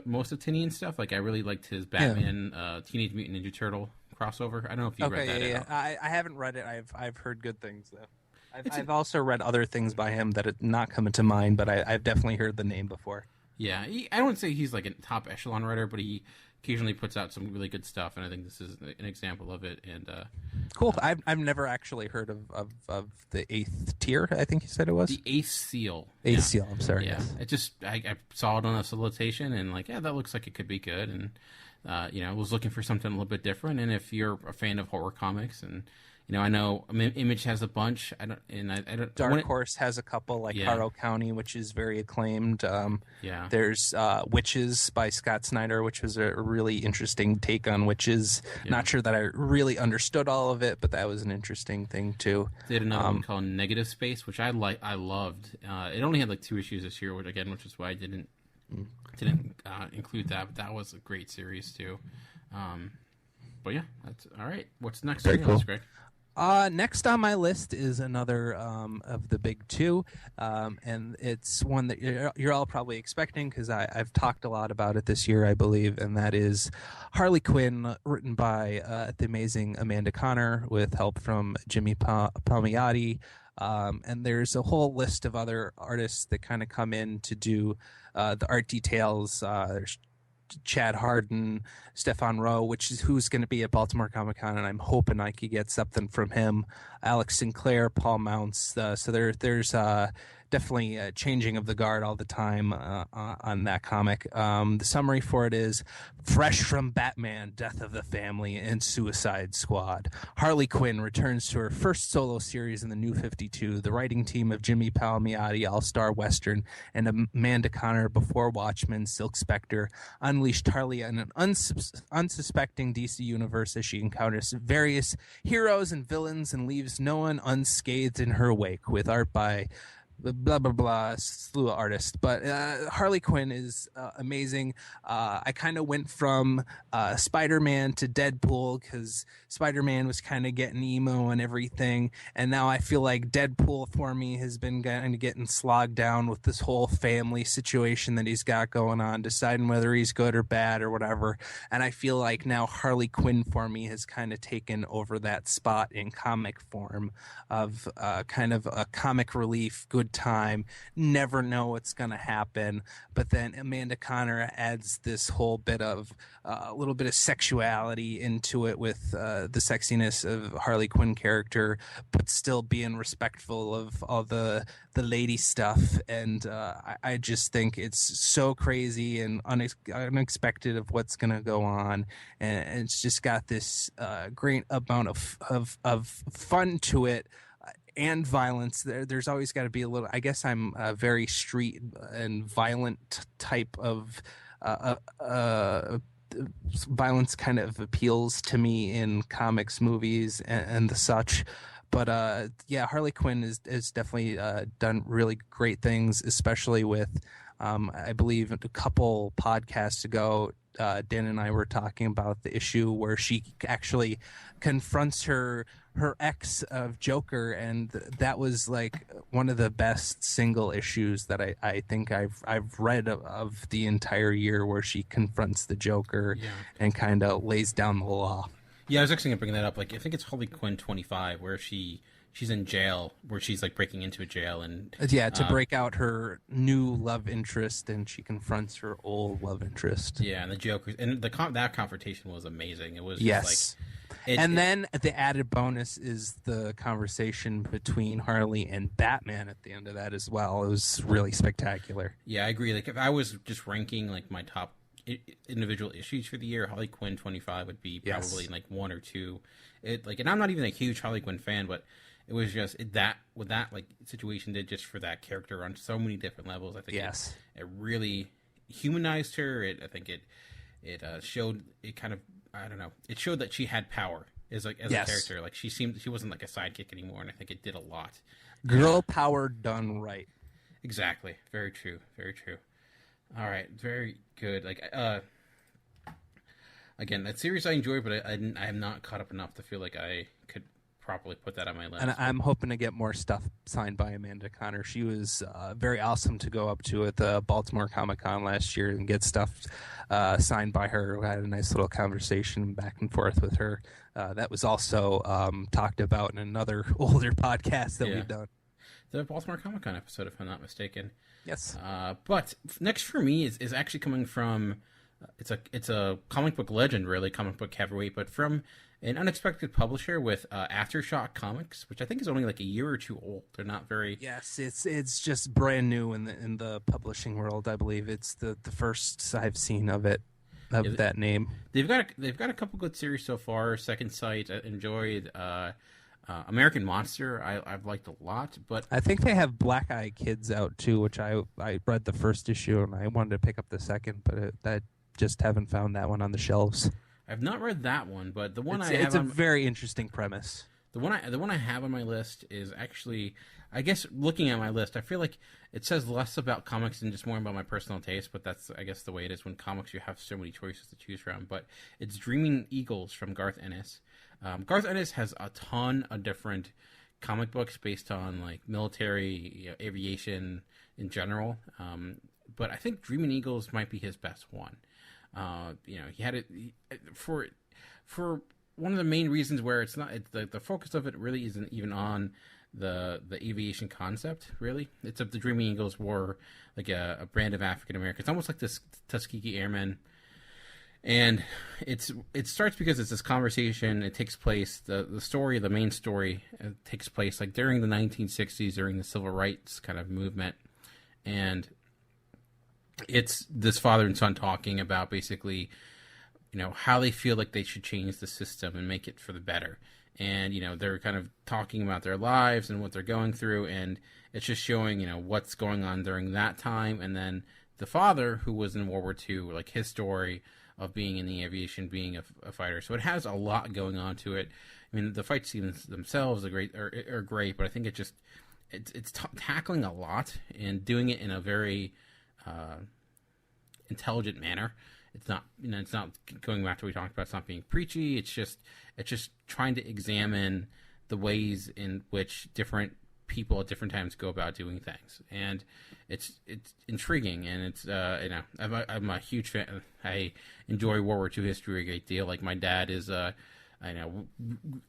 [SPEAKER 10] most of Tinian's stuff. Like I really liked his Batman, Teenage Mutant Ninja Turtle crossover. I don't know if you read that.
[SPEAKER 9] Yeah. I haven't read it. I've heard good things though. I've also read other things by him that have not come into mind, but I've definitely heard the name before.
[SPEAKER 10] Yeah, I wouldn't say he's like a top echelon writer, but he occasionally puts out some really good stuff, and I think this is an example of it. And
[SPEAKER 9] cool. I've never actually heard of the Eighth Tier. I think you said it was
[SPEAKER 10] the Eighth Seal.
[SPEAKER 9] Eighth Seal. I'm sorry.
[SPEAKER 10] Yeah,
[SPEAKER 9] yes.
[SPEAKER 10] It just I saw it on a solicitation, and like, that looks like it could be good, and was looking for something a little bit different. And if you're a fan of horror comics, and I know Image has a bunch. I don't.
[SPEAKER 9] Dark Horse has a couple, like Harrow County, which is very acclaimed. There's Witches by Scott Snyder, which was a really interesting take on witches. Yeah. Not sure that I really understood all of it, but that was an interesting thing too.
[SPEAKER 10] They had another one called Negative Space, which I loved. It only had like 2 issues this year, which is why I didn't include that. But that was a great series too. But yeah, that's all right. What's next?
[SPEAKER 9] Very cool.
[SPEAKER 10] Greg?
[SPEAKER 9] Next on my list is another of the big two, and it's one that you're all probably expecting because I've talked a lot about it this year, I believe, and that is Harley Quinn, written by the amazing Amanda Conner with help from Jimmy Palmiotti. And there's a whole list of other artists that kind of come in to do the art details. There's Chad Hardin, Stefan Rowe, who's going to be at Baltimore Comic Con, and I'm hoping I could get something from him. Alex Sinclair, Paul Mounts. So there's definitely a changing of the guard all the time on that comic. The summary for it is: fresh from Batman, Death of the Family, and Suicide Squad, Harley Quinn returns to her first solo series in the New 52. The writing team of Jimmy Palmiotti, All-Star Western, and Amanda Conner before Watchmen, Silk Spectre, unleashed Harley in an unsuspecting DC universe as she encounters various heroes and villains and leaves no one unscathed in her wake, with art by blah blah blah slew of artists. But Harley Quinn is amazing. I kind of went from Spider-Man to Deadpool because Spider-Man was kind of getting emo and everything, and now I feel like Deadpool for me has been kind of getting slogged down with this whole family situation that he's got going on, deciding whether he's good or bad or whatever. And I feel like now Harley Quinn for me has kind of taken over that spot in comic form of kind of a comic relief, good good time, never know what's going to happen. But then Amanda Conner adds this whole bit of a little bit of sexuality into it with the sexiness of Harley Quinn character, but still being respectful of all the lady stuff. And I just think it's so crazy and unexpected of what's going to go on. And it's just got this great amount of fun to it. And violence. There's always got to be a little. I guess I'm a very street and violent type of violence. Kind of appeals to me in comics, movies, and the such. But yeah, Harley Quinn is definitely done really great things, especially with. I believe a couple podcasts ago, Dan and I were talking about the issue where she actually confronts her ex of Joker, and that was like one of the best single issues that I think I've read of the entire year, where she confronts the Joker and kind of lays down the law.
[SPEAKER 10] Yeah, I was actually going to bring that up. Like, I think it's Harley Quinn 25, where she's in jail, where she's like breaking into a jail and
[SPEAKER 9] to break out her new love interest, and she confronts her old love interest.
[SPEAKER 10] Yeah, and the Joker and that confrontation was amazing. It was
[SPEAKER 9] just then the added bonus is the conversation between Harley and Batman at the end of that as well. It was really spectacular.
[SPEAKER 10] Yeah, I agree. Like, if I was just ranking like my top individual issues for the year, Harley Quinn 25 would be probably like 1 or 2. And I'm not even a huge Harley Quinn fan, but it was just what that like situation did just for that character on so many different levels. I think it really humanized her. I think it showed it kind of, I don't know, it showed that she had power as a character. Like, she wasn't like a sidekick anymore, and I think it did a lot.
[SPEAKER 9] Girl power done right.
[SPEAKER 10] Exactly. Very true. Very true. All right. Very good. Like, again, that series I enjoyed, but I am not caught up enough to feel like I could properly put that on my list.
[SPEAKER 9] And I'm hoping to get more stuff signed by Amanda Conner. She was very awesome to go up to at the Baltimore Comic-Con last year and get stuff signed by her. We had a nice little conversation back and forth with her. That was also talked about in another older podcast that we've done.
[SPEAKER 10] The Baltimore Comic-Con episode, if I'm not mistaken.
[SPEAKER 9] Yes.
[SPEAKER 10] But next for me is actually coming from it's a comic book legend, really, comic book heavyweight, but from an unexpected publisher with Aftershock Comics, which I think is only like a year or two old. They're not very.
[SPEAKER 9] Yes, it's just brand new in the publishing world. I believe it's the first I've seen of it. That name.
[SPEAKER 10] They've got a couple good series so far. Second Sight, I enjoyed. American Monster, I've liked a lot, but
[SPEAKER 9] I think they have Black Eye Kids out too, which I read the first issue and I wanted to pick up the second, but I just haven't found that one on the shelves.
[SPEAKER 10] I've not read that one, but the one
[SPEAKER 9] it's a very interesting premise.
[SPEAKER 10] The one I have on my list is actually, I guess, looking at my list, I feel like it says less about comics and just more about my personal taste, but that's, I guess, the way it is when comics, you have so many choices to choose from. But it's Dreaming Eagles from Garth Ennis. Garth Ennis has a ton of different comic books based on like military, aviation in general. But I think Dreaming Eagles might be his best one. He had it for one of the main reasons where it's not the focus of it really isn't even on the aviation concept. Really, it's the Dreaming Eagles were like a brand of African Americans, almost like this Tuskegee Airmen. And it starts because it's this conversation. It takes place, the main story takes place like during the 1960s, during the civil rights kind of movement, and it's this father and son talking about basically, how they feel like they should change the system and make it for the better. And, they're kind of talking about their lives and what they're going through. And it's just showing, what's going on during that time. And then the father, who was in World War II, like his story of being in the aviation, being a fighter. So it has a lot going on to it. I mean, the fight scenes themselves are great, but I think it's tackling a lot and doing it in a very intelligent manner. It's not, it's not going back to what we talked about. It's not being preachy. It's just trying to examine the ways in which different people at different times go about doing things, and it's intriguing, and it's I'm a huge fan. I enjoy World War II history a great deal. Like, my dad is I know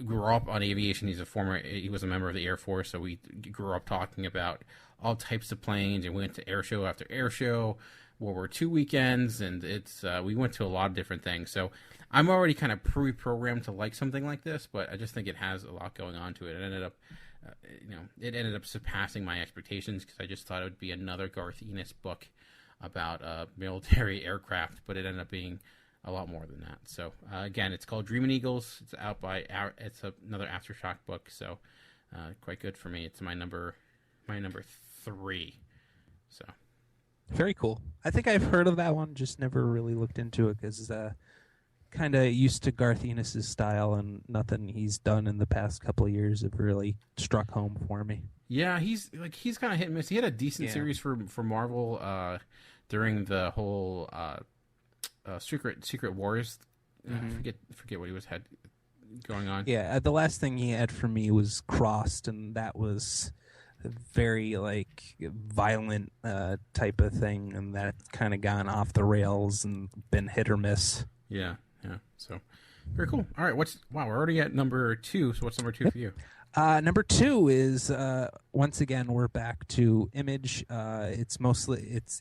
[SPEAKER 10] grew up on aviation. He was a member of the Air Force, so we grew up talking about all types of planes, and we went to air show after air show, World War II weekends, and we went to a lot of different things. So I'm already kind of pre-programmed to like something like this, but I just think it has a lot going on to it. It ended up surpassing my expectations because I just thought it would be another Garth Ennis book about military aircraft, but it ended up being a lot more than that. So again, it's called Dreamin' Eagles. It's out by it's another Aftershock book, so quite good for me. It's my number 3. So
[SPEAKER 9] very cool. I think I've heard of that one, just never really looked into it because kind of used to Garth Ennis' style, and nothing he's done in the past couple of years have really struck home for me.
[SPEAKER 10] Yeah, he's kind of hit and miss. He had a decent series for Marvel during the whole Secret Wars. Forget what he had going on.
[SPEAKER 9] Yeah, the last thing he had for me was Crossed, and that was a very violent type of thing, and that kind of gone off the rails and been hit or miss.
[SPEAKER 10] Yeah. So very cool. All right, we're already at number 2. So what's number 2 for you?
[SPEAKER 9] Number 2 is once again we're back to Image. It's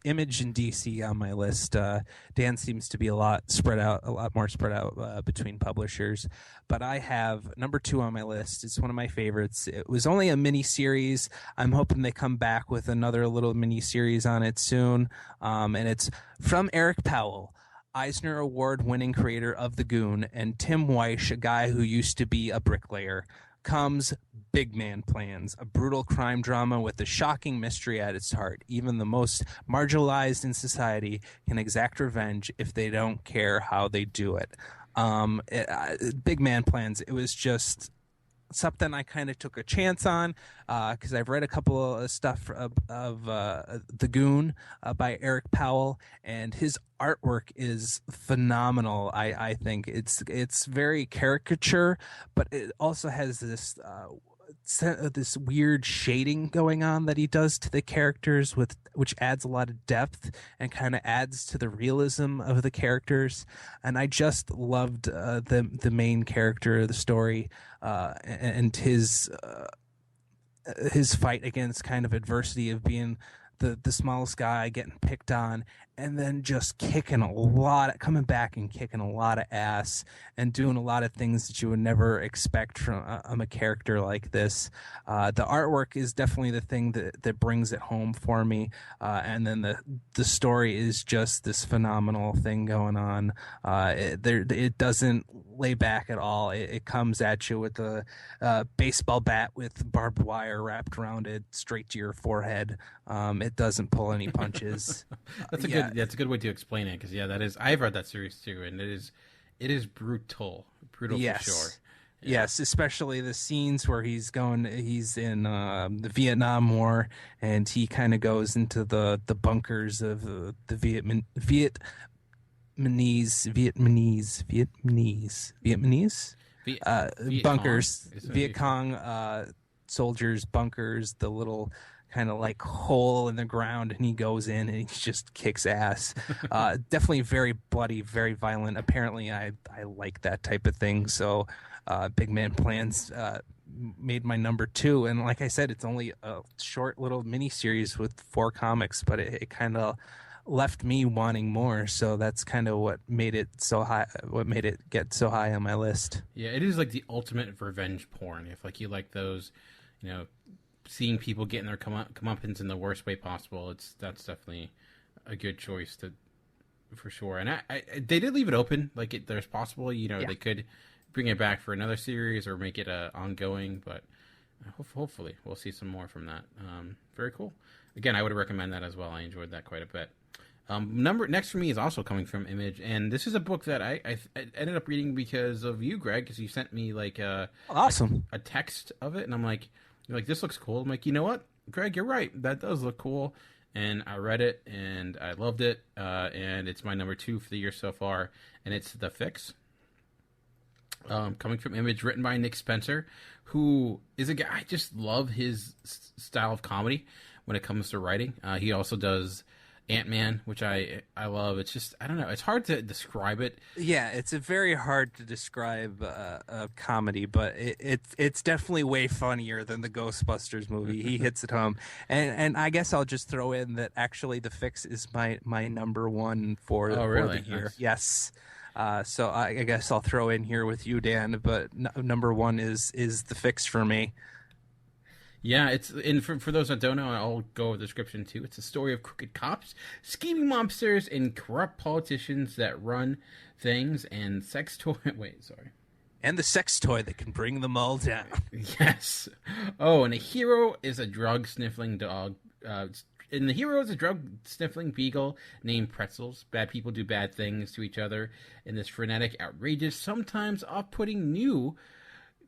[SPEAKER 9] Image and DC on my list. Dan seems to be a lot more spread out between publishers, but I have number 2 on my list. It's one of my favorites. It was only a mini series. I'm hoping they come back with another little mini series on it soon. And it's from Eric Powell, Eisner Award-winning creator of The Goon, and Tim Weish, a guy who used to be a bricklayer. Comes Big Man Plans, a brutal crime drama with a shocking mystery at its heart. Even the most marginalized in society can exact revenge if they don't care how they do it. Big Man Plans, it was just something I kind of took a chance on because I've read a couple of stuff of The Goon by Eric Powell, and his artwork is phenomenal. I think it's very caricature, but it also has this weird shading going on that he does to the characters, which adds a lot of depth and kind of adds to the realism of the characters. And I just loved the main character of the story and his fight against kind of adversity of being the smallest guy, getting picked on, and then just coming back and kicking a lot of ass and doing a lot of things that you would never expect from a character like this. The artwork is definitely the thing that brings it home for me. And then the story is just this phenomenal thing going on. It doesn't lay back at all. It comes at you with a baseball bat with barbed wire wrapped around it straight to your forehead. It doesn't pull any punches.
[SPEAKER 10] That's a good way to explain it, because that is, I've read that series too, and it is brutal for sure.
[SPEAKER 9] Yes, especially the scenes where he's in the Vietnam War, and he kind of goes into the bunkers of the Vietnamese bunkers, Viet Cong soldiers' bunkers, the little kind of hole in the ground, and he goes in and he just kicks ass. Definitely very bloody, very violent. Apparently I like that type of thing. So Big Man Plans made my number 2. And like I said, it's only a short little mini series with 4 comics, but it kind of left me wanting more. So that's kind of what made it so high, what made it get so high on my list.
[SPEAKER 10] Yeah, it is the ultimate revenge porn. If you like those, seeing people getting their comeuppance in the worst way possible, that's definitely a good choice for sure. And they did leave it open, there's possible, they could bring it back for another series or make it ongoing, but hopefully we'll see some more from that. Very cool. Again, I would recommend that as well. I enjoyed that quite a bit. Next for me is also coming from Image, and this is a book that I ended up reading because of you, Greg, because you sent me
[SPEAKER 9] awesome
[SPEAKER 10] a text of it, and I'm like, you're like, this looks cool. I'm like, you know what, Greg, you're right, that does look cool. And I read it and I loved it, and it's my number 2 for the year so far, and it's The Fix. Coming from Image, written by Nick Spencer, who is a guy, I just love his style of comedy when it comes to writing. He also does Ant-Man, which I love. It's just, I don't know, it's hard to describe it.
[SPEAKER 9] Yeah, it's a very hard to describe a comedy, but it's definitely way funnier than the Ghostbusters movie. He hits it home, and I guess I'll just throw in that actually The Fix is my number one for the year.
[SPEAKER 10] Nice.
[SPEAKER 9] Yes. So I guess I'll throw in here with you, Dan, but number one is The Fix for me.
[SPEAKER 10] Yeah, and for those that don't know, I'll go with the description too. It's a story of crooked cops, scheming mobsters, and corrupt politicians that run things, and sex toy. Wait, sorry.
[SPEAKER 9] And the sex toy that can bring them all down.
[SPEAKER 10] Yes. Oh, and a hero is a drug-sniffling dog. And the hero is a drug-sniffling beagle named Pretzels. Bad people do bad things to each other in this frenetic, outrageous, sometimes off-putting new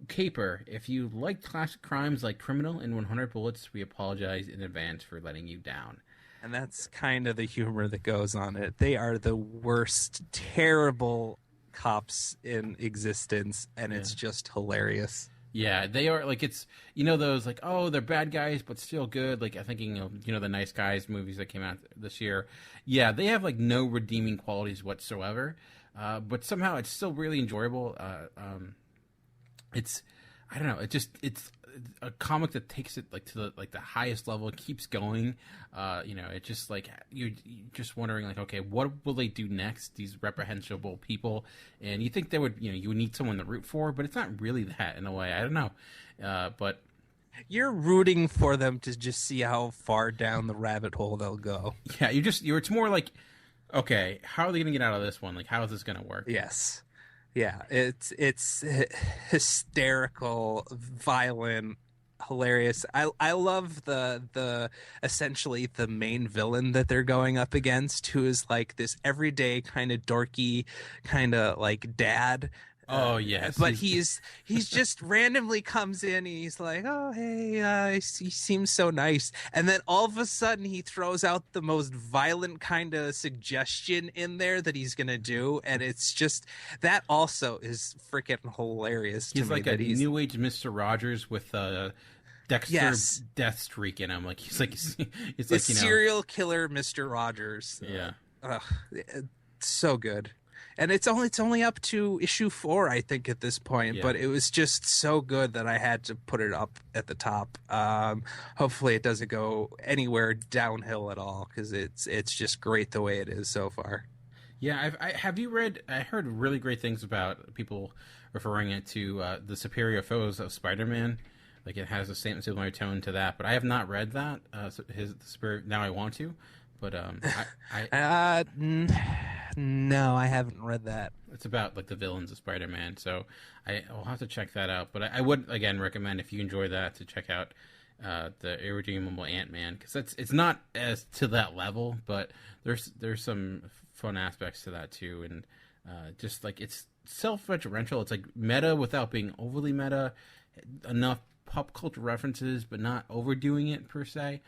[SPEAKER 10] caper. If you like classic crimes like Criminal and 100 Bullets, we apologize in advance for letting you down.
[SPEAKER 9] And that's kind of the humor that goes on it. They are the worst, terrible cops in existence, and it's just hilarious.
[SPEAKER 10] Yeah, they are, like, it's, you know, those, like, oh, they're bad guys, but still good. Like, I'm thinking of, you know, the Nice Guys movies that came out this year. Yeah, they have, like, no redeeming qualities whatsoever. But somehow it's still really enjoyable. It's, I don't know, it's a comic that takes it like to the highest level. It keeps going. You know, it's just like you're just wondering, like, okay, what will they do next? These reprehensible people, and you think they would, you know, you would need someone to root for, but it's not really that in a way. I don't know, but
[SPEAKER 9] you're rooting for them to just see how far down the rabbit hole they'll go.
[SPEAKER 10] Yeah, it's more like, okay, how are they going to get out of this one? Like, how is this going to work?
[SPEAKER 9] Yes. Yeah, it's hysterical, violent, hilarious. I love the essentially the main villain that they're going up against, who is like this everyday kind of dorky kind of like dad.
[SPEAKER 10] Oh yes,
[SPEAKER 9] but he's just randomly comes in and he's like, oh hey, he seems so nice, and then all of a sudden he throws out the most violent kind of suggestion in there that he's gonna do, and it's just that also is freaking hilarious.
[SPEAKER 10] He's
[SPEAKER 9] to
[SPEAKER 10] like
[SPEAKER 9] me
[SPEAKER 10] a new age Mr. Rogers with Dexter death streak in him. Like he's like it's like, you know,
[SPEAKER 9] serial killer Mr. Rogers.
[SPEAKER 10] Yeah,
[SPEAKER 9] it's so good. And it's only up to issue 4, I think, at this point. Yeah. But it was just so good that I had to put it up at the top. Hopefully, it doesn't go anywhere downhill at all, because it's just great the way it is so far.
[SPEAKER 10] Yeah, have you read? I heard really great things about people referring it to the Superior Foes of Spider-Man. Like it has a similar tone to that, but I have not read that. Now I want to. But
[SPEAKER 9] no, I haven't read that.
[SPEAKER 10] It's about like the villains of Spider-Man, so I'll have to check that out. But I would again recommend, if you enjoy that, to check out the Irredeemable Ant-Man, because it's not as to that level, but there's some fun aspects to that too, and just like it's self-referential. It's like meta without being overly meta, enough pop culture references, but not overdoing it per se.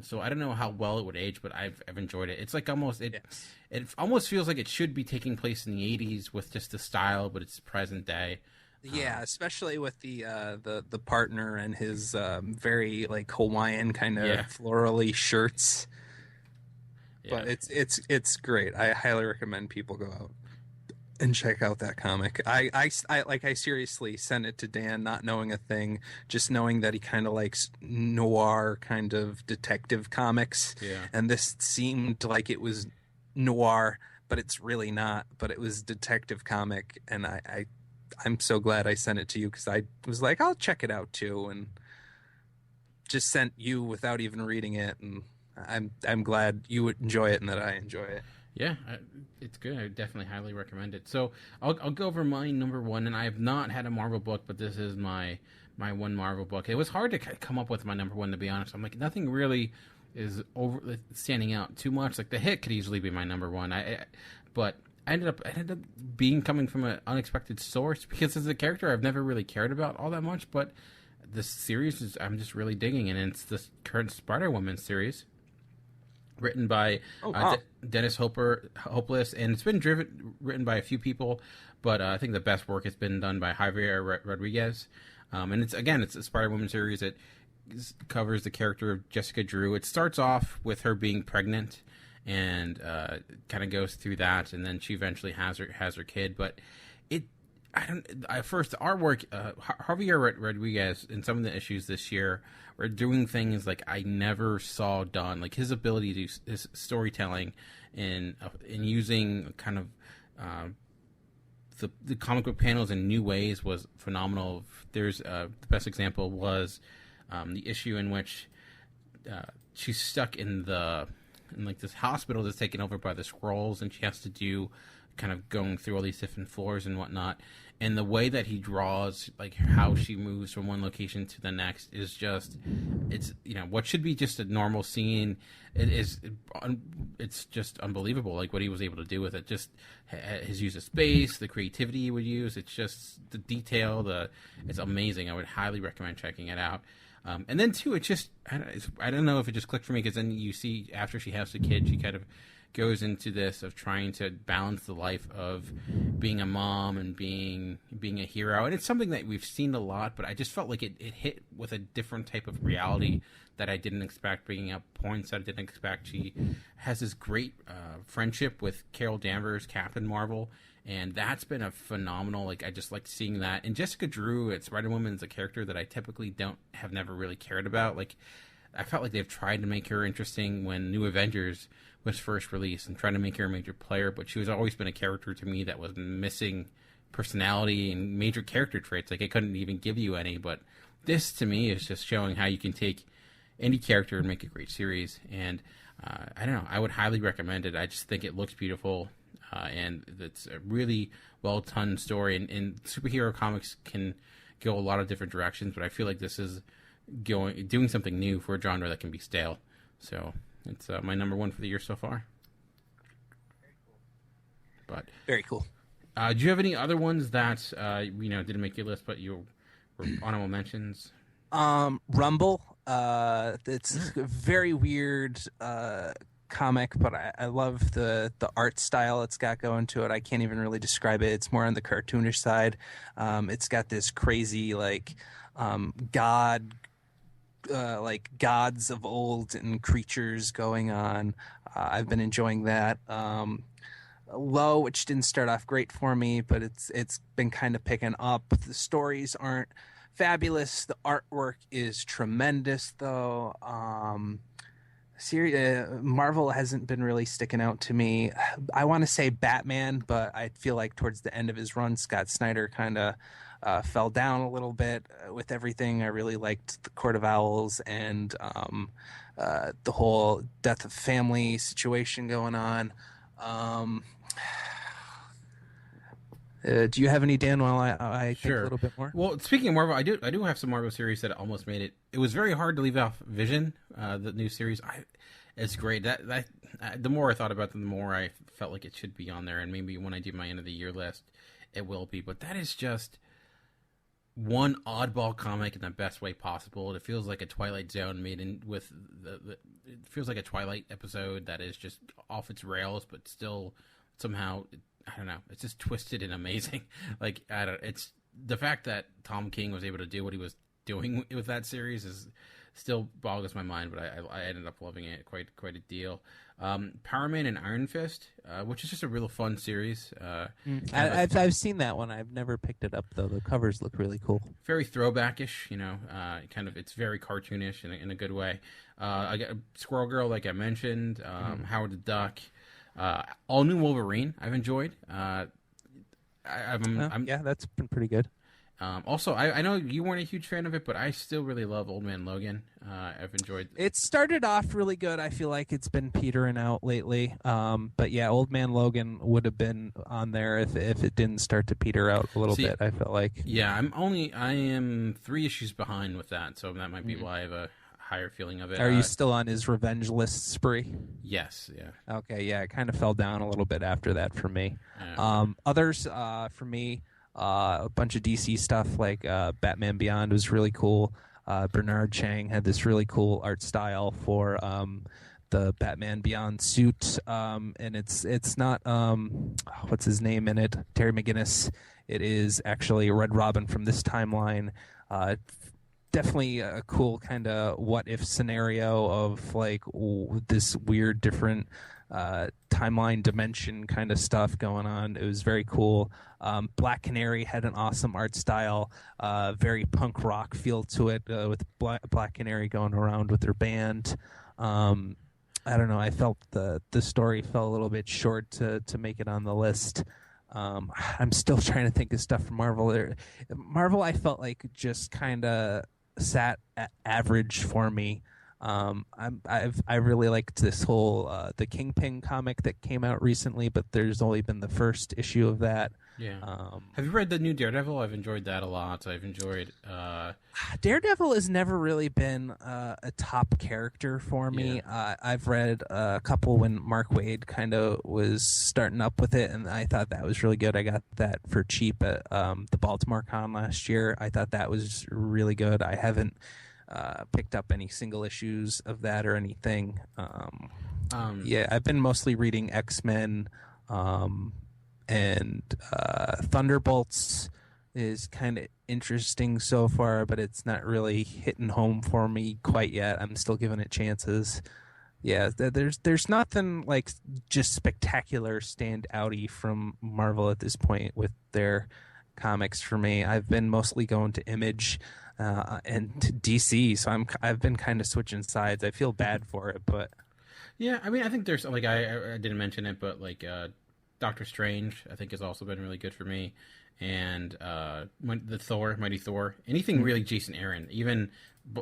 [SPEAKER 10] So I don't know how well it would age, but I've enjoyed it. It's like it almost feels like it should be taking place in the 80s with just the style, but it's present day.
[SPEAKER 9] Yeah, especially with the partner and his very like Hawaiian kind of florally shirts. Yeah. But it's great. I highly recommend people go out and check out that comic. I seriously sent it to Dan, not knowing a thing, just knowing that he kind of likes noir kind of detective comics. Yeah. And this seemed like it was noir, but it's really not. But it was detective comic, and I'm so glad I sent it to you, because I was like, I'll check it out too, and just sent you without even reading it. And I'm glad you would enjoy it and that I enjoy it.
[SPEAKER 10] Yeah, it's good. I definitely highly recommend it. So I'll go over my number one, and I have not had a Marvel book, but this is my one Marvel book. It was hard to come up with my number one, to be honest. I'm like, nothing really is standing out too much. Like The Hit could easily be my number one. But I ended up coming from an unexpected source, because as a character I've never really cared about all that much, but this series I'm just really digging, and it's this current Spider-Woman series, written by Dennis Hopeless, and it's been written by a few people, but I think the best work has been done by Javier Rodriguez. And it's a Spider-Woman series that covers the character of Jessica Drew. It starts off with her being pregnant, and kind of goes through that, and then she eventually has her kid. But first the artwork, Javier Rodriguez in some of the issues this year were doing things like I never saw done. Like his ability to his storytelling in using kind of the comic book panels in new ways was phenomenal. There's the best example was the issue in which she's stuck in like this hospital that's taken over by the Skrulls, and she has to do kind of going through all these different floors and whatnot. And the way that he draws, like how she moves from one location to the next, is just, it's, you know, what should be just a normal scene. It's just unbelievable, like what he was able to do with it. Just his use of space, the creativity he would use. It's just the detail. It's amazing. I would highly recommend checking it out. And then too, I don't know if it just clicked for me, because then you see after she has the kid, she kind of goes into this of trying to balance the life of being a mom and being a hero. And it's something that we've seen a lot, but I just felt like it hit with a different type of reality that I didn't expect, bringing up points that I didn't expect. She has this great friendship with Carol Danvers, Captain Marvel, and that's been a phenomenal, like, I just liked seeing that. And Jessica Drew at Spider-Woman is a character that I typically have never really cared about. Like, I felt like they've tried to make her interesting when New Avengers was first released and trying to make her a major player, but she was always been a character to me that was missing personality and major character traits. Like, I couldn't even give you any, but this to me is just showing how you can take any character and make a great series. And I don't know, I would highly recommend it. I just think it looks beautiful, and it's a really well done story. And superhero comics can go a lot of different directions, but I feel like this is doing something new for a genre that can be stale. So it's my number one for the year so far. But
[SPEAKER 9] very cool.
[SPEAKER 10] Do you have any other ones that didn't make your list, but you were honorable mentions?
[SPEAKER 9] Rumble. It's a very weird comic, but I love the art style it's got going to it. I can't even really describe it. It's more on the cartoonish side. It's got this crazy gods of old and creatures going on. I've been enjoying that. Low, which didn't start off great for me, but it's been kind of picking up. The stories aren't fabulous. The artwork is tremendous, though. Marvel hasn't been really sticking out to me. I want to say Batman, but I feel like towards the end of his run, Scott Snyder kind of fell down a little bit with everything. I really liked the Court of Owls and the whole death of family situation going on. Do you have any, Dan, while I think a little bit more?
[SPEAKER 10] Well, speaking of Marvel, I do have some Marvel series that almost made it. It was very hard to leave off Vision, the new series. It's great. That the more I thought about them, the more I felt like it should be on there. And maybe when I do my end of the year list, it will be. But that is just one oddball comic in the best way possible. It feels like a Twilight Zone made in with it feels like a Twilight episode that is just off its rails, but still somehow, I don't know, it's just twisted and amazing. Like, it's the fact that Tom King was able to do what he was doing with that series is still boggles my mind, but I ended up loving it quite a deal. Power Man and Iron Fist, which is just a real fun series.
[SPEAKER 9] I've seen that one. I've never picked it up, though. The covers look really cool.
[SPEAKER 10] Very throwbackish, it's very cartoonish in a good way. I got Squirrel Girl, like I mentioned, Howard the Duck, all new Wolverine. I've enjoyed. Yeah,
[SPEAKER 9] that's been pretty good.
[SPEAKER 10] Also, I know you weren't a huge fan of it, but I still really love Old Man Logan. I've enjoyed it.
[SPEAKER 9] It started off really good. I feel like it's been petering out lately. But yeah, Old Man Logan would have been on there if it didn't start to peter out a little bit, I felt like.
[SPEAKER 10] Yeah, I am 3 issues behind with that, so that might be why I have a higher feeling of it.
[SPEAKER 9] Are you still on his revenge list spree?
[SPEAKER 10] Yes, yeah.
[SPEAKER 9] Okay, yeah, it kind of fell down a little bit after that for me. Others, for me, a bunch of DC stuff like Batman Beyond was really cool. Bernard Chang had this really cool art style for the Batman Beyond suit, and it's not what's his name in it, Terry McGinnis. It is actually Red Robin from this timeline. Definitely a cool kind of what if scenario of like this weird different timeline dimension kind of stuff going on. It was very cool. Black Canary had an awesome art style, very punk rock feel to it, with Black Canary going around with their band. I don't know. I felt the story fell a little bit short to make it on the list. I'm still trying to think of stuff from Marvel. Marvel, I felt like just kind of sat at average for me. I really liked this whole the Kingpin comic that came out recently, but there's only been the first issue of that.
[SPEAKER 10] Yeah. Have you read the new Daredevil? I've enjoyed that a lot. I've enjoyed.
[SPEAKER 9] Daredevil has never really been a top character for me.
[SPEAKER 10] Yeah.
[SPEAKER 9] I've read a couple when Mark Waid kind of was starting up with it, and I thought that was really good. I got that for cheap at the Baltimore Con last year. I thought that was really good. I haven't picked up any single issues of that or anything. Yeah, I've been mostly reading X-Men, and Thunderbolts is kind of interesting so far, but it's not really hitting home for me quite yet. I'm still giving it chances. Yeah, there's nothing like just spectacular stand-outy from Marvel at this point with their comics for me. I've been mostly going to Image and to DC, so I've been kind of switching sides. I feel bad for it, but
[SPEAKER 10] yeah, I mean, I think there's like I didn't mention it, but like Doctor Strange, I think has also been really good for me, and the Mighty Thor, anything really Jason Aaron, even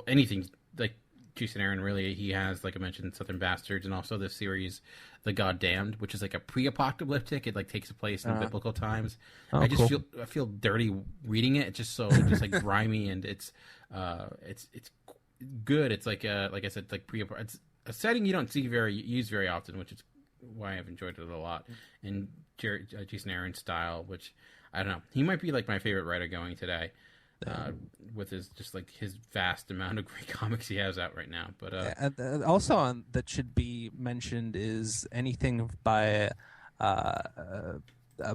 [SPEAKER 10] anything like Jason Aaron, really, he has, like I mentioned, Southern Bastards, and also this series, The Goddamned, which is like a pre-apocalyptic. It like takes place in biblical times. I just feel dirty reading it. It's just like grimy, and it's good. It's like I said, like it's a setting you don't use very often, which is why I've enjoyed it a lot. And Jason Aaron's style, which I don't know, he might be like my favorite writer going today. With his vast amount of great comics he has out right now, but
[SPEAKER 9] also that should be mentioned is anything by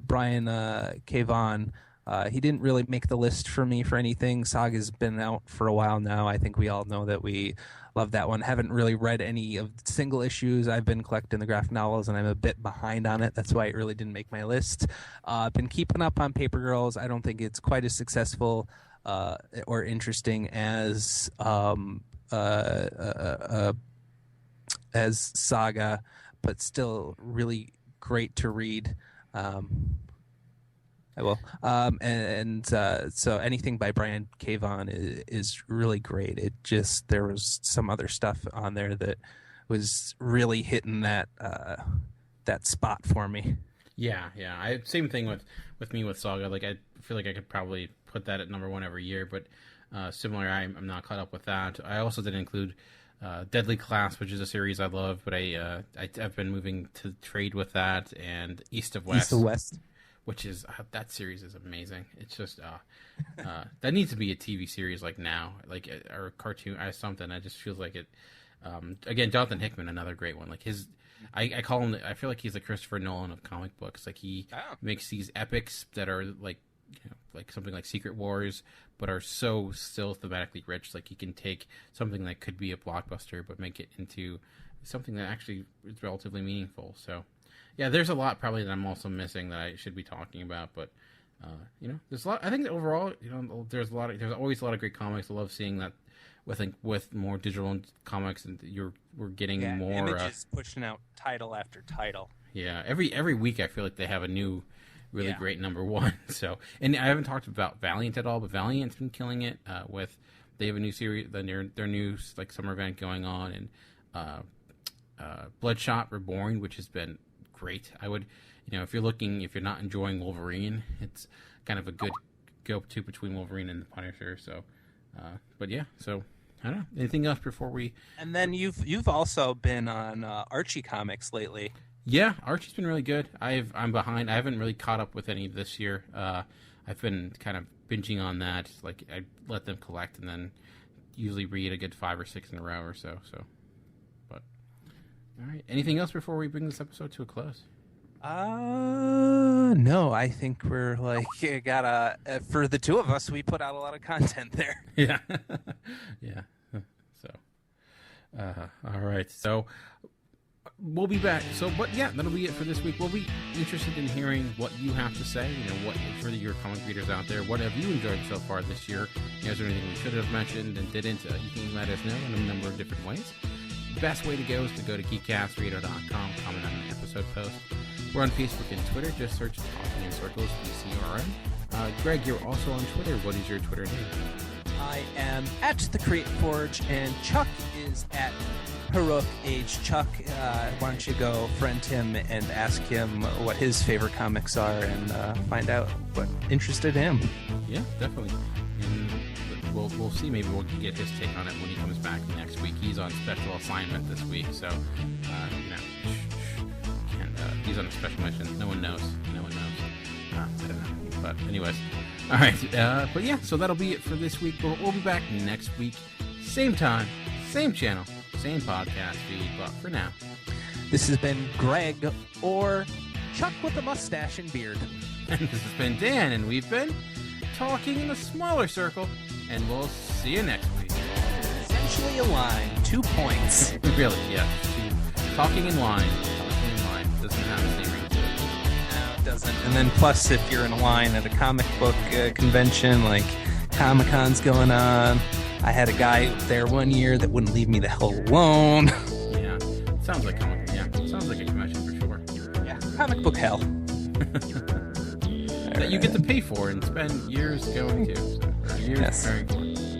[SPEAKER 9] Brian K. Vaughan. He didn't really make the list for me for anything. Saga's been out for a while now. I think we all know that we love that one. Haven't really read any of the single issues. I've been collecting the graphic novels, and I'm a bit behind on it. That's why it really didn't make my list. Been keeping up on Paper Girls. I don't think it's quite as successful or interesting as Saga, but still really great to read. I will. So anything by Brian K. Vaughan is really great. It just, there was some other stuff on there that was really hitting that spot for me.
[SPEAKER 10] Yeah. Same thing with me with Saga. Like I feel like I could probably put that at number one every year, but similar, I'm not caught up with that. I also did include Deadly Class, which is a series I love, but I've been moving to trade with that, and East of West. Which is that series is amazing. It's just that needs to be a TV series like now, like or a cartoon or something. It just feels like it. Again, Jonathan Hickman, another great one. Like his, I call him. I feel like he's the Christopher Nolan of comic books. Like he makes these epics that are like, like something like Secret Wars, but are so still thematically rich. Like he can take something that could be a blockbuster, but make it into something that actually is relatively meaningful. So. Yeah, there's a lot probably that I'm also missing that I should be talking about, but there's a lot. I think that overall, there's always a lot of great comics. I love seeing that. With more digital comics, and we're getting more.
[SPEAKER 9] Image is pushing out title after title.
[SPEAKER 10] Yeah, every week I feel like they have a new, really great number one. So, and I haven't talked about Valiant at all, but Valiant's been killing it. They have a new series, their new like summer event going on, and Bloodshot Reborn, which has been great. I would, if you're not enjoying Wolverine, it's kind of a good go-to between Wolverine and the Punisher. So, but yeah, so I don't know. Anything else before we?
[SPEAKER 9] And then you've also been on Archie comics lately.
[SPEAKER 10] Yeah, Archie's been really good. I'm behind. I haven't really caught up with any this year. I've been kind of binging on that. Like I let them collect and then usually read a good 5 or 6 in a row or so. So. All right. Anything else before we bring this episode to a close?
[SPEAKER 9] No. I think we're for the two of us, we put out a lot of content there.
[SPEAKER 10] Yeah. Yeah. So, all right. So, we'll be back. So, but yeah, that'll be it for this week. We'll be interested in hearing what you have to say. What for your comic readers out there, what have you enjoyed so far this year? Is there anything we should have mentioned and didn't? You can let us know in a number of different ways. The best way to go is to go to geekcastradio.com, comment on the episode post. We're on Facebook and Twitter. Just search Talking in Circles, GCRN. Greg, you're also on Twitter. What is your Twitter name?
[SPEAKER 9] I am at the Create Forge, and Chuck is at Heroic Age Chuck. Why don't you go friend him and ask him what his favorite comics are and find out what interested him.
[SPEAKER 10] Yeah, definitely. And we'll see. Maybe we'll get his take on it when he comes back next week. He's on special assignment this week, so he's on a special mission. No one knows. I don't know. But anyways, all right. But yeah, so that'll be it for this week. We'll be back next week, same time, same channel, same podcast feed. But for now,
[SPEAKER 9] this has been Greg, or Chuck with a mustache and beard.
[SPEAKER 10] And this has been Dan, and we've been talking in a smaller circle. And we'll see you next week.
[SPEAKER 9] Essentially a line, 2 points.
[SPEAKER 10] Really, yeah. Talking in line doesn't have the same ring to it.
[SPEAKER 9] No, it doesn't. And then plus, if you're in a line at a comic book convention, like Comic-Con's going on, I had a guy there one year that wouldn't leave me the hell alone.
[SPEAKER 10] Yeah, sounds like a convention for sure.
[SPEAKER 9] Yeah, comic book hell.
[SPEAKER 10] That you get to pay for and spend years going to. So, years preparing for.